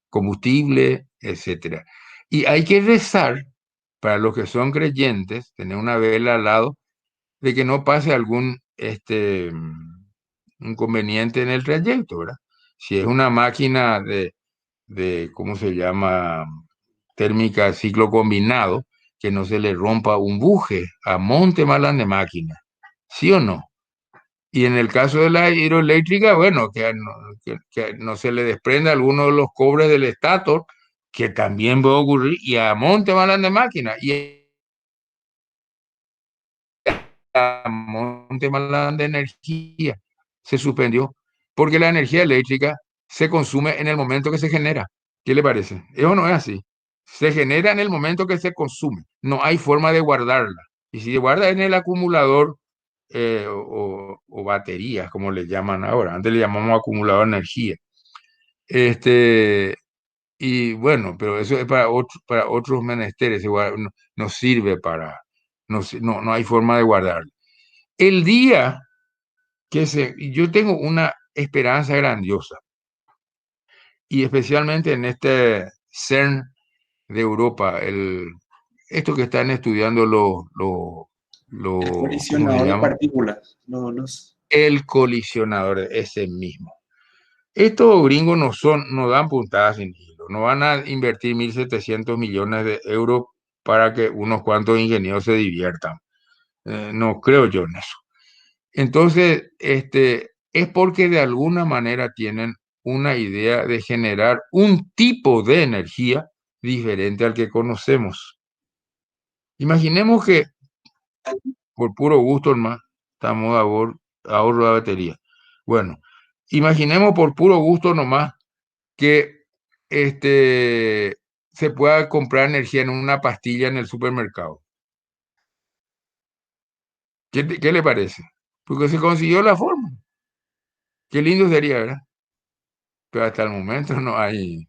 Combustible, etcétera. Y hay que rezar, para los que son creyentes, tener una vela al lado, de que no pase algún inconveniente en el trayecto, ¿verdad? Si es una máquina ¿cómo se llama? Térmica ciclo combinado, que no se le rompa un buje a monte malan de máquina, ¿sí o no? Y en el caso de la hidroeléctrica, bueno, que no se le desprenda alguno de los cobres del estator, que también puede ocurrir, y a monte malan de máquina, y a monte malan de energía se suspendió, porque la energía eléctrica se consume en el momento que se genera. ¿Qué le parece? Eso no es así. Se genera en el momento que se consume. No hay forma de guardarla. Y si se guarda en el acumulador o baterías, como le llaman ahora. Antes le llamamos acumulador de energía. Este, y bueno, pero eso es para otros menesteres. No, no sirve para, no hay forma de guardarlo. El día yo tengo una esperanza grandiosa, y especialmente en este CERN de Europa, esto que están estudiando El ¿cómo se colisionador de llama? partículas. El colisionador, ese mismo. Estos gringos no dan puntadas sin hilo, no van a invertir 1.700 millones de euros para que unos cuantos ingenieros se diviertan. No creo yo en eso. Entonces, es porque de alguna manera tienen una idea de generar un tipo de energía diferente al que conocemos. Imaginemos que por puro gusto, nomás, estamos ahorro de batería. Bueno, imaginemos por puro gusto nomás que se pueda comprar energía en una pastilla en el supermercado. ¿Qué le parece? Porque se consiguió la forma. Qué lindo sería, ¿verdad? pero hasta el momento no hay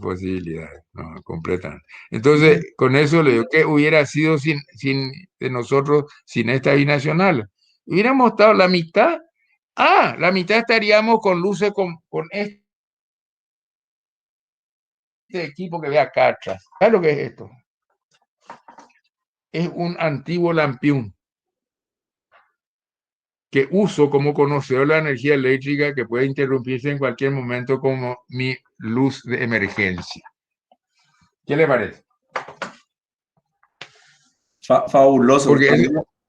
posibilidades, no, completamente. Entonces, con eso le digo, ¿qué hubiera sido sin de nosotros, sin esta binacional? Hubiéramos estado la mitad, la mitad estaríamos con luces con este equipo que ve acá atrás. ¿Sabes lo que es esto? Es un antiguo lampión que uso como conocedor de la energía eléctrica que puede interrumpirse en cualquier momento como mi luz de emergencia. ¿Qué le parece? Fabuloso. Porque,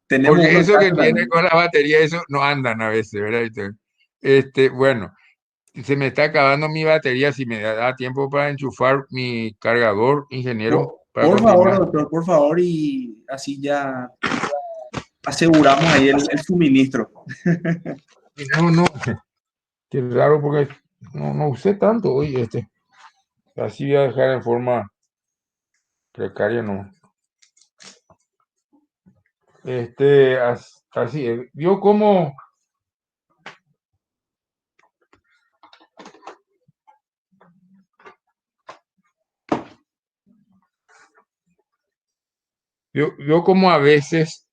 Tenemos porque uno en eso que casa viene también. con la batería, eso no andan a veces, ¿verdad? Bueno, se me está acabando mi batería. Si me da tiempo para enchufar mi cargador, ingeniero, para Por favor, continuar. doctor, por favor, y así ya aseguramos ahí el suministro. No, no, qué raro porque no usé tanto hoy. Así voy a dejar en forma precaria, no. Así es. Vio cómo a veces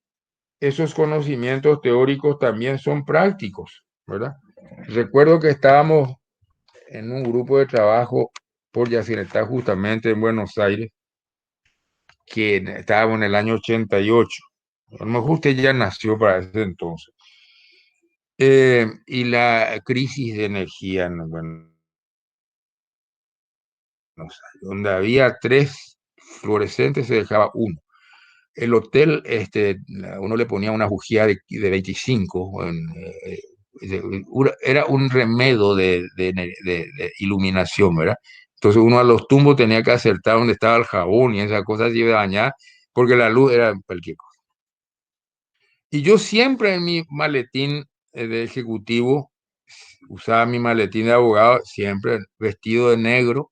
esos conocimientos teóricos también son prácticos, ¿verdad? Recuerdo que estábamos en un grupo de trabajo por Yacyretá, justamente en Buenos Aires, que estábamos en el año 88. A lo mejor usted ya nació para ese entonces. Y la crisis de energía en Buenos Aires, donde había 3 fluorescentes, se dejaba uno. El hotel, uno le ponía una bujía de 25, era un remedio de iluminación, ¿verdad? Entonces uno a los tumbos tenía que acertar dónde estaba el jabón y esas cosas se iba a dañar porque la luz era cualquier cosa. Y yo siempre en mi maletín de ejecutivo usaba mi maletín de abogado, siempre vestido de negro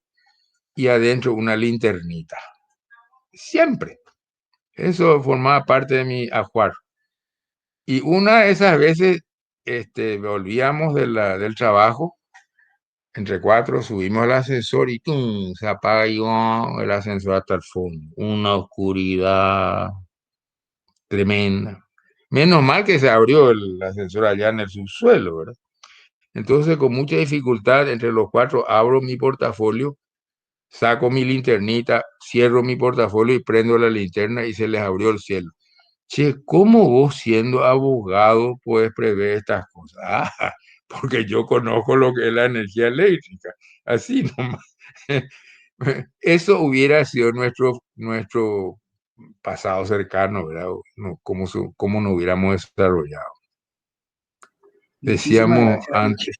y adentro una linternita. Siempre. Eso formaba parte de mi ajuar. Y una de esas veces volvíamos del trabajo, entre cuatro subimos al ascensor y ¡tum! Se apaga y ¡oh! El ascensor hasta el fondo. Una oscuridad tremenda. Menos mal que se abrió el ascensor allá en el subsuelo, ¿verdad? Entonces, con mucha dificultad, entre los cuatro, abro mi portafolio, saco mi linternita, cierro mi portafolio y prendo la linterna y se les abrió el cielo. Che, ¿cómo vos siendo abogado puedes prever estas cosas? Porque yo conozco lo que es la energía eléctrica. Así nomás. Eso hubiera sido nuestro pasado cercano, ¿verdad? No, cómo nos hubiéramos desarrollado. Muchísimas Decíamos gracias. antes,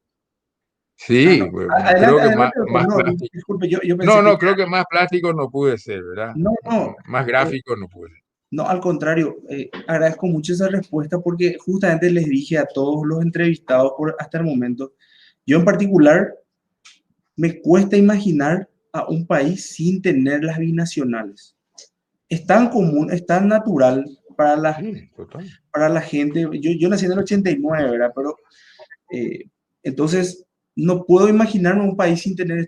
Ah, sí, no. bueno, creo Adelante, que adelante, doctor. más No, plástico. disculpe, yo pensé No, que no, creo ya. que más plástico no pude ser, ¿verdad? No, no. Más eh, gráfico no pude ser. no, al contrario, agradezco mucho esa respuesta porque justamente les dije a todos los entrevistados hasta el momento, yo en particular me cuesta imaginar a un país sin tener las binacionales. Es tan común, es tan natural Sí, total. para la gente. Yo nací en el 89, ¿verdad? Pero entonces no puedo imaginarme un país sin tener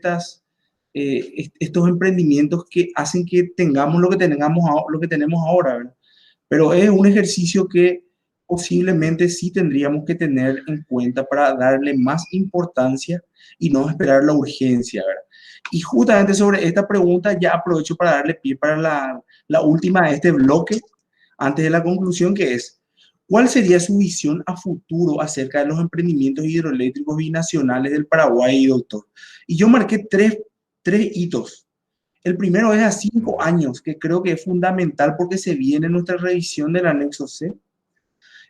estos emprendimientos que hacen que tengamos lo que lo que tenemos ahora, ¿verdad? Pero es un ejercicio que posiblemente sí tendríamos que tener en cuenta para darle más importancia y no esperar la urgencia, ¿verdad? Y justamente sobre esta pregunta ya aprovecho para darle pie para la última de este bloque, antes de la conclusión, que es, ¿cuál sería su visión a futuro acerca de los emprendimientos hidroeléctricos binacionales del Paraguay, doctor? Y yo marqué tres hitos. El primero es a 5 años, que creo que es fundamental porque se viene nuestra revisión del anexo C.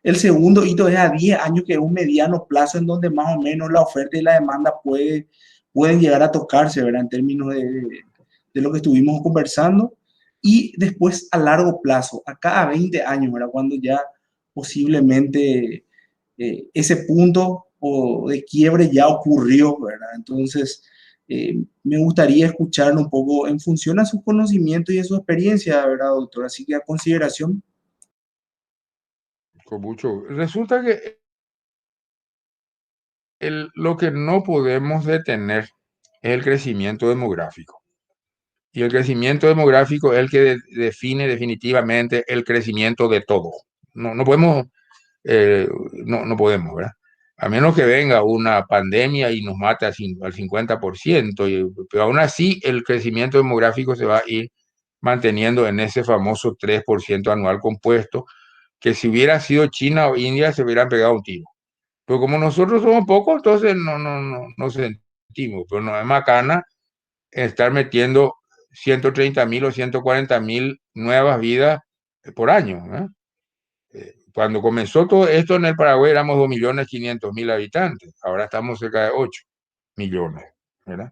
El segundo hito es a 10 años, que es un mediano plazo en donde más o menos la oferta y la demanda pueden llegar a tocarse, ¿verdad? En términos de lo que estuvimos conversando. Y después a largo plazo, acá a 20 años, ¿verdad? Cuando ya posiblemente ese punto de quiebre ya ocurrió, ¿verdad? Entonces, me gustaría escucharlo un poco en función a sus conocimientos y a su experiencia, ¿verdad, doctor? Así que a consideración. Con mucho. Resulta que lo que no podemos detener es el crecimiento demográfico. Y el crecimiento demográfico es el que define definitivamente el crecimiento de todo. No podemos, no podemos, ¿verdad? A menos que venga una pandemia y nos mate al 50%, pero aún así el crecimiento demográfico se va a ir manteniendo en ese famoso 3% anual compuesto, que si hubiera sido China o India se hubieran pegado un tiro. Pero como nosotros somos pocos, entonces no sentimos, pero no es macana estar metiendo 130.000 o 140.000 nuevas vidas por año, ¿eh? Cuando comenzó todo esto en el Paraguay éramos 2.500.000 habitantes, ahora estamos cerca de 8 millones, ¿verdad?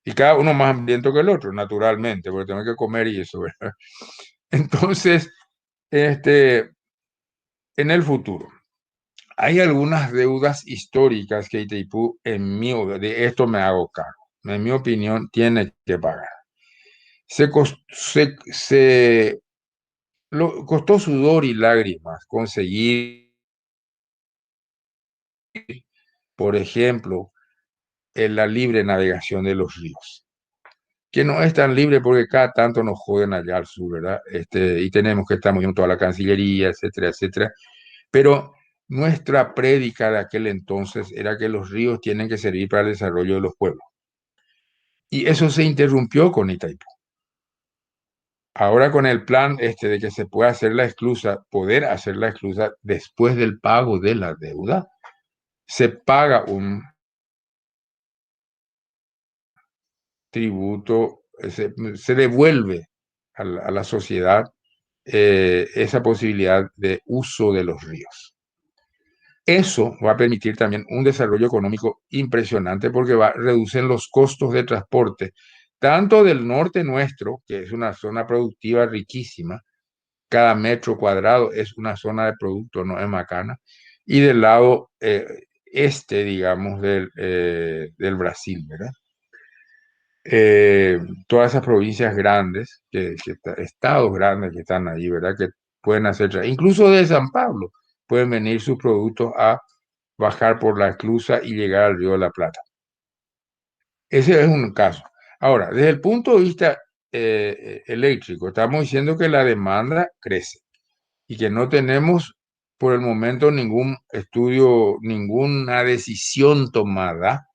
Y cada uno más hambriento que el otro, naturalmente, porque tenemos que comer y eso, ¿verdad? Entonces, este, en el futuro, hay algunas deudas históricas que Itaipú, de esto me hago cargo, en mi opinión, tiene que pagar. Costó sudor y lágrimas conseguir, por ejemplo, la libre navegación de los ríos, que no es tan libre porque cada tanto nos joden allá al sur, ¿verdad? Y tenemos que estar moviendo toda la Cancillería, etcétera, etcétera. Pero nuestra prédica de aquel entonces era que los ríos tienen que servir para el desarrollo de los pueblos. Y eso se interrumpió con Itaipú. Ahora con el plan de que se pueda hacer la esclusa, poder hacer la esclusa después del pago de la deuda, se paga un tributo, se devuelve a la sociedad esa posibilidad de uso de los ríos. Eso va a permitir también un desarrollo económico impresionante porque reducen los costos de transporte, tanto del norte nuestro, que es una zona productiva riquísima, cada metro cuadrado es una zona de producto, no es macana, y del lado digamos, del Brasil, ¿verdad? Todas esas provincias grandes, estados grandes que están ahí, ¿verdad? Que pueden hacer, incluso de San Pablo, pueden venir sus productos a bajar por la esclusa y llegar al Río de la Plata. Ese es un caso. Ahora, desde el punto de vista eléctrico, estamos diciendo que la demanda crece y que no tenemos por el momento ningún estudio, ninguna decisión tomada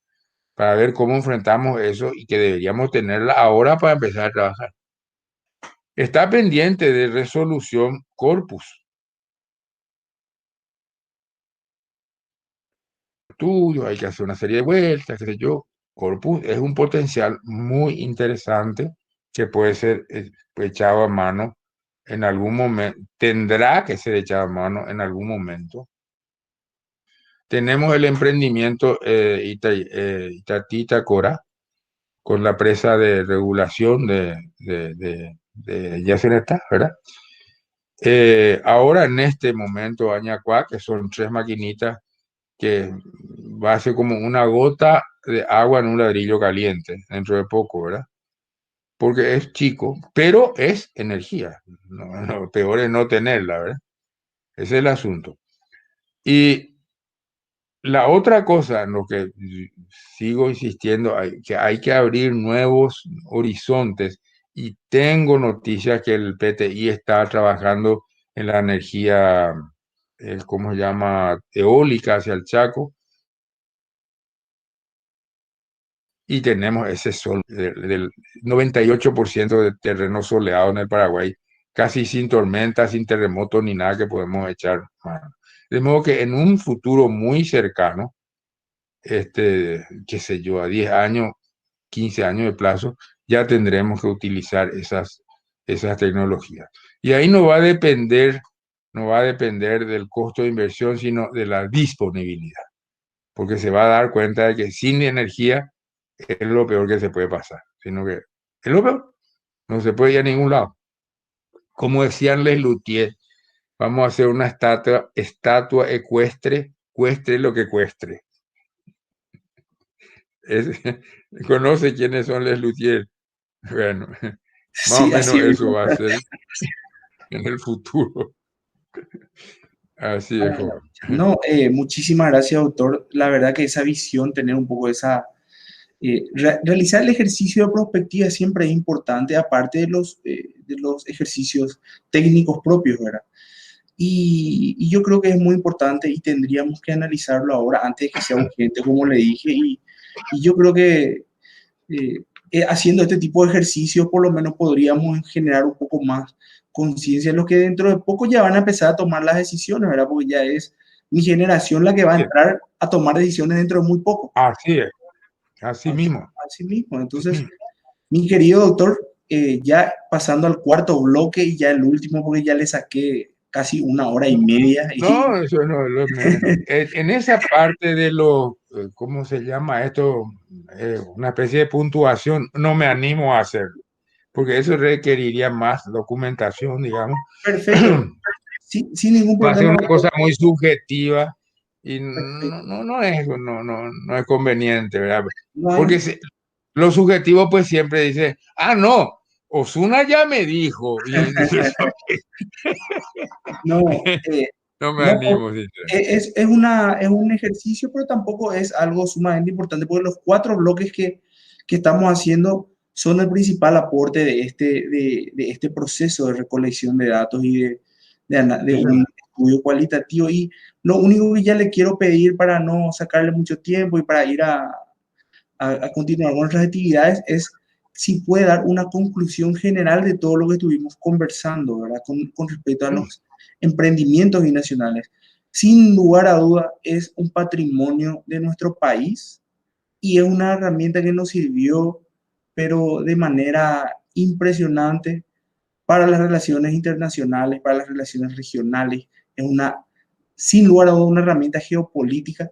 para ver cómo enfrentamos eso y que deberíamos tenerla ahora para empezar a trabajar. Está pendiente de resolución Corpus. Estudio, hay que hacer una serie de vueltas, qué sé yo. Corpus es un potencial muy interesante que puede ser echado a mano en algún momento, tendrá que ser echado a mano en algún momento. Tenemos el emprendimiento Itatí Itacora con la presa de regulación de Yacyretá, ¿verdad? Ahora en este momento, Añacuá, que son 3 maquinitas que va a ser como una gota de agua en un ladrillo caliente dentro de poco, ¿verdad? Porque es chico, pero es energía. No, peor es no tenerla, ¿verdad? Ese es el asunto. Y la otra cosa en lo que sigo insistiendo, que hay que abrir nuevos horizontes y tengo noticias que el PTI está trabajando en la energía, ¿cómo se llama?, eólica hacia el Chaco, y tenemos ese sol del 98% de terreno soleado en el Paraguay, casi sin tormentas, sin terremotos ni nada que podemos echar mano. De modo que en un futuro muy cercano, qué sé yo, a 10 años, 15 años de plazo, ya tendremos que utilizar esas tecnologías. Y ahí no va a depender del costo de inversión, sino de la disponibilidad, porque se va a dar cuenta de que sin energía es lo peor que se puede pasar, sino que es lo peor, no se puede ir a ningún lado. Como decían Les Luthier, vamos a hacer una estatua ecuestre, cueste lo que cueste. Es- ¿Conoce quiénes son Les Luthier? Bueno, más o Sí, menos así eso mismo. va a ser en el futuro. Así Para es, la joven. lucha. No, muchísimas gracias, doctor. La verdad que esa visión, tener un poco esa, realizar el ejercicio de prospectiva siempre es importante, aparte de los ejercicios técnicos propios, ¿verdad? Y yo creo que es muy importante y tendríamos que analizarlo ahora antes de que sea urgente, como le dije, y yo creo que eh, haciendo este tipo de ejercicios por lo menos podríamos generar un poco más conciencia en los que dentro de poco ya van a empezar a tomar las decisiones, ¿verdad? Porque ya es mi generación la que va a Bien, entrar a tomar decisiones dentro de muy poco. así es, así Así, mismo. así mismo. Así Entonces, mismo. mi querido doctor, ya pasando al cuarto bloque y ya el último, porque ya le saqué casi una hora y media y No, eso no es lo menos. En esa parte de lo, ¿cómo se llama esto? Una especie de puntuación, no me animo a hacer, porque eso requeriría más documentación, digamos. perfecto, sin ningún Va a ser problema, una doctor. cosa muy subjetiva y Perfecto. no es conveniente, ¿verdad? No hay, Porque lo subjetivo pues siempre dice, ah, no, Osuna ya me dijo, y eso no, no me no, animo, sinceramente. es un ejercicio, pero tampoco es algo sumamente importante, porque los cuatro bloques que estamos haciendo son el principal aporte de este proceso de recolección de datos y de un Exacto. estudio cualitativo. Y lo único que ya le quiero pedir para no sacarle mucho tiempo y para ir a continuar con nuestras actividades es si puede dar una conclusión general de todo lo que estuvimos conversando, ¿verdad? Con respecto a Sí. los emprendimientos binacionales. Sin lugar a duda, es un patrimonio de nuestro país y es una herramienta que nos sirvió, pero de manera impresionante para las relaciones internacionales, para las relaciones regionales. Es una, sin lugar a duda, una herramienta geopolítica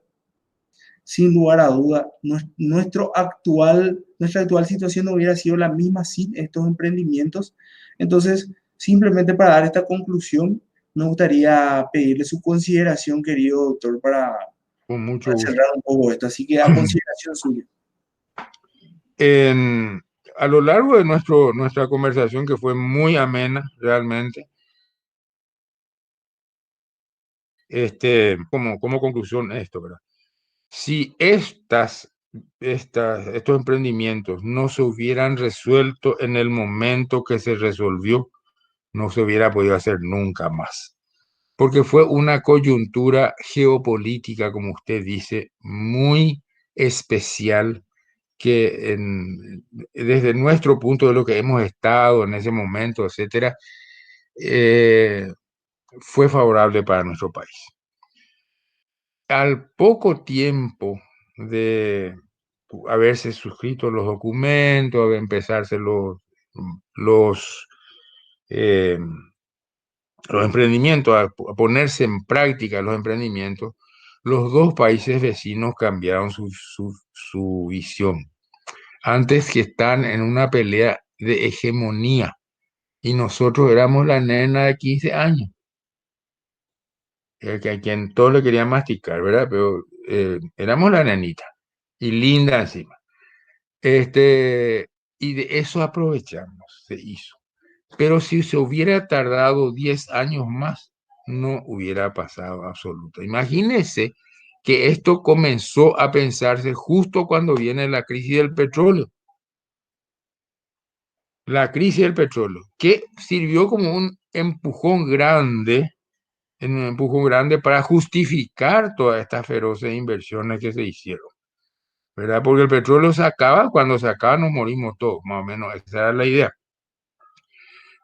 sin lugar a duda, nuestra actual situación no hubiera sido la misma sin estos emprendimientos. Entonces, simplemente para dar esta conclusión, me gustaría pedirle su consideración, querido doctor, Con mucho para gusto. cerrar un poco esto. Así que a consideración suya. En, a lo largo de nuestra conversación, que fue muy amena realmente, como conclusión esto, ¿verdad? Si estos emprendimientos no se hubieran resuelto en el momento que se resolvió, no se hubiera podido hacer nunca más. Porque fue una coyuntura geopolítica, como usted dice, muy especial que desde nuestro punto de lo que hemos estado en ese momento, etcétera, eh, fue favorable para nuestro país. Al poco tiempo de haberse suscrito los documentos, de empezarse los, eh, los emprendimientos, a ponerse en práctica los emprendimientos, los dos países vecinos cambiaron su visión. Antes que están en una pelea de hegemonía y nosotros éramos la nena de 15 años, que a quien todos le querían masticar, ¿verdad? Pero éramos la nenita y linda encima. Y de eso aprovechamos, se hizo. Pero si se hubiera tardado 10 años más, no hubiera pasado absoluto. Imagínense que esto comenzó a pensarse justo cuando viene la crisis del petróleo. La crisis del petróleo, que sirvió como un empujón grande para justificar todas estas feroces inversiones que se hicieron, ¿verdad? Porque el petróleo se acaba, cuando se acaba nos morimos todos, más o menos, esa era la idea.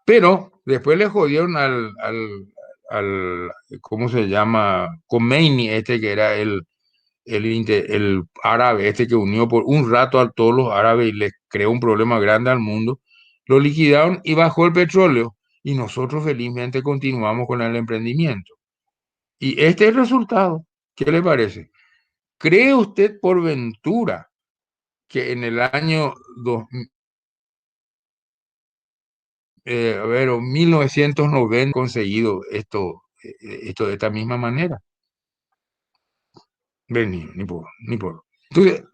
Pero después le jodieron ¿cómo se llama? Khomeini, que era el árabe, que unió por un rato a todos los árabes y le creó un problema grande al mundo. Lo liquidaron y bajó el petróleo. Y nosotros felizmente continuamos con el emprendimiento. Y este es el resultado. ¿Qué le parece? ¿Cree usted por ventura que en el año a ver, o 1990 conseguido esto de esta misma manera? Ven, ni por. Entonces,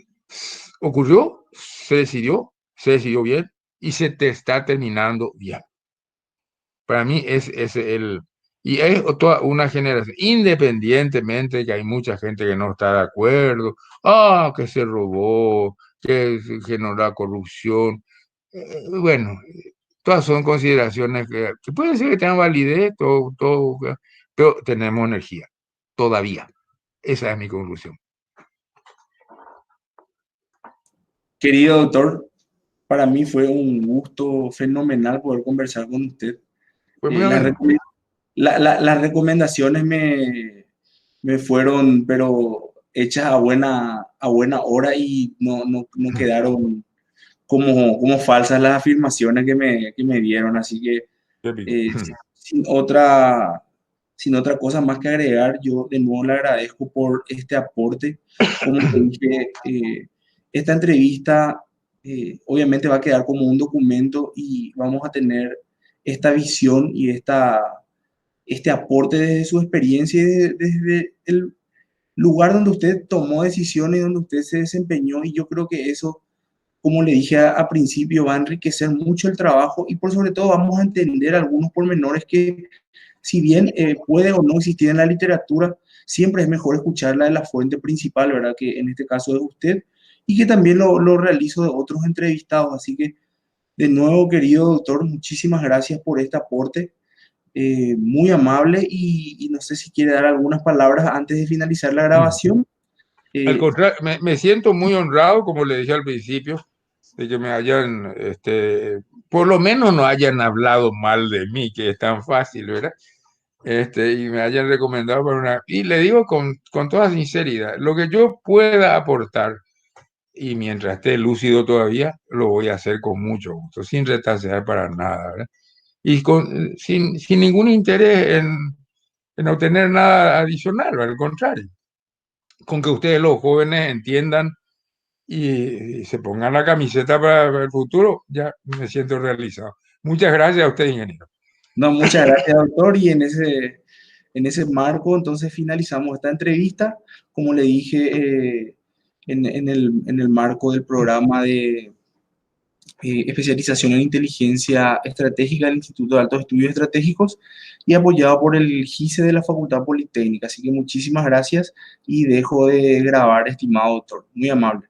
ocurrió, se decidió bien y se te está terminando bien. Para mí es el... Y es toda una generación, independientemente de que hay mucha gente que no está de acuerdo, que se robó, que se generó la corrupción. Bueno, todas son consideraciones que puede ser que tengan validez, todo, pero tenemos energía, todavía. Esa es mi conclusión. Querido doctor, para mí fue un gusto fenomenal poder conversar con usted. Fue muy Eh, las, ameno. recome- las recomendaciones me fueron, pero hechas a buena hora y no quedaron como falsas las afirmaciones que me dieron. Así que Repito. eh, sin sin otra cosa más que agregar, yo de nuevo le agradezco por este aporte. Como te dije, esta entrevista obviamente va a quedar como un documento y vamos a tener esta visión y este aporte desde su experiencia y desde el lugar donde usted tomó decisiones, donde usted se desempeñó, y yo creo que eso, como le dije a principio, va a enriquecer mucho el trabajo y por sobre todo vamos a entender algunos pormenores que, si bien puede o no existir en la literatura, siempre es mejor escucharla de la fuente principal, ¿verdad? Que en este caso es usted, y que también lo realizo de otros entrevistados. Así que, de nuevo, querido doctor, muchísimas gracias por este aporte, muy amable, y no sé si quiere dar algunas palabras antes de finalizar la grabación. Al Eh, contrario, me siento muy honrado, como le dije al principio, de que me hayan, por lo menos no hayan hablado mal de mí, que es tan fácil, ¿verdad? Y me hayan recomendado para una... Y le digo con toda sinceridad, lo que yo pueda aportar, y mientras esté lúcido todavía, lo voy a hacer con mucho gusto, sin retrasar para nada, ¿verdad? Y sin ningún interés en obtener nada adicional, al contrario, con que ustedes los jóvenes entiendan y se pongan la camiseta para el futuro, ya me siento realizado. Muchas gracias a usted, ingeniero. no, muchas gracias, doctor, y en ese marco, entonces finalizamos esta entrevista. Como le dije, en el marco del programa de especialización en inteligencia estratégica del Instituto de Altos Estudios Estratégicos y apoyado por el GICE de la Facultad Politécnica. Así que muchísimas gracias y dejo de grabar, estimado doctor. Muy amable.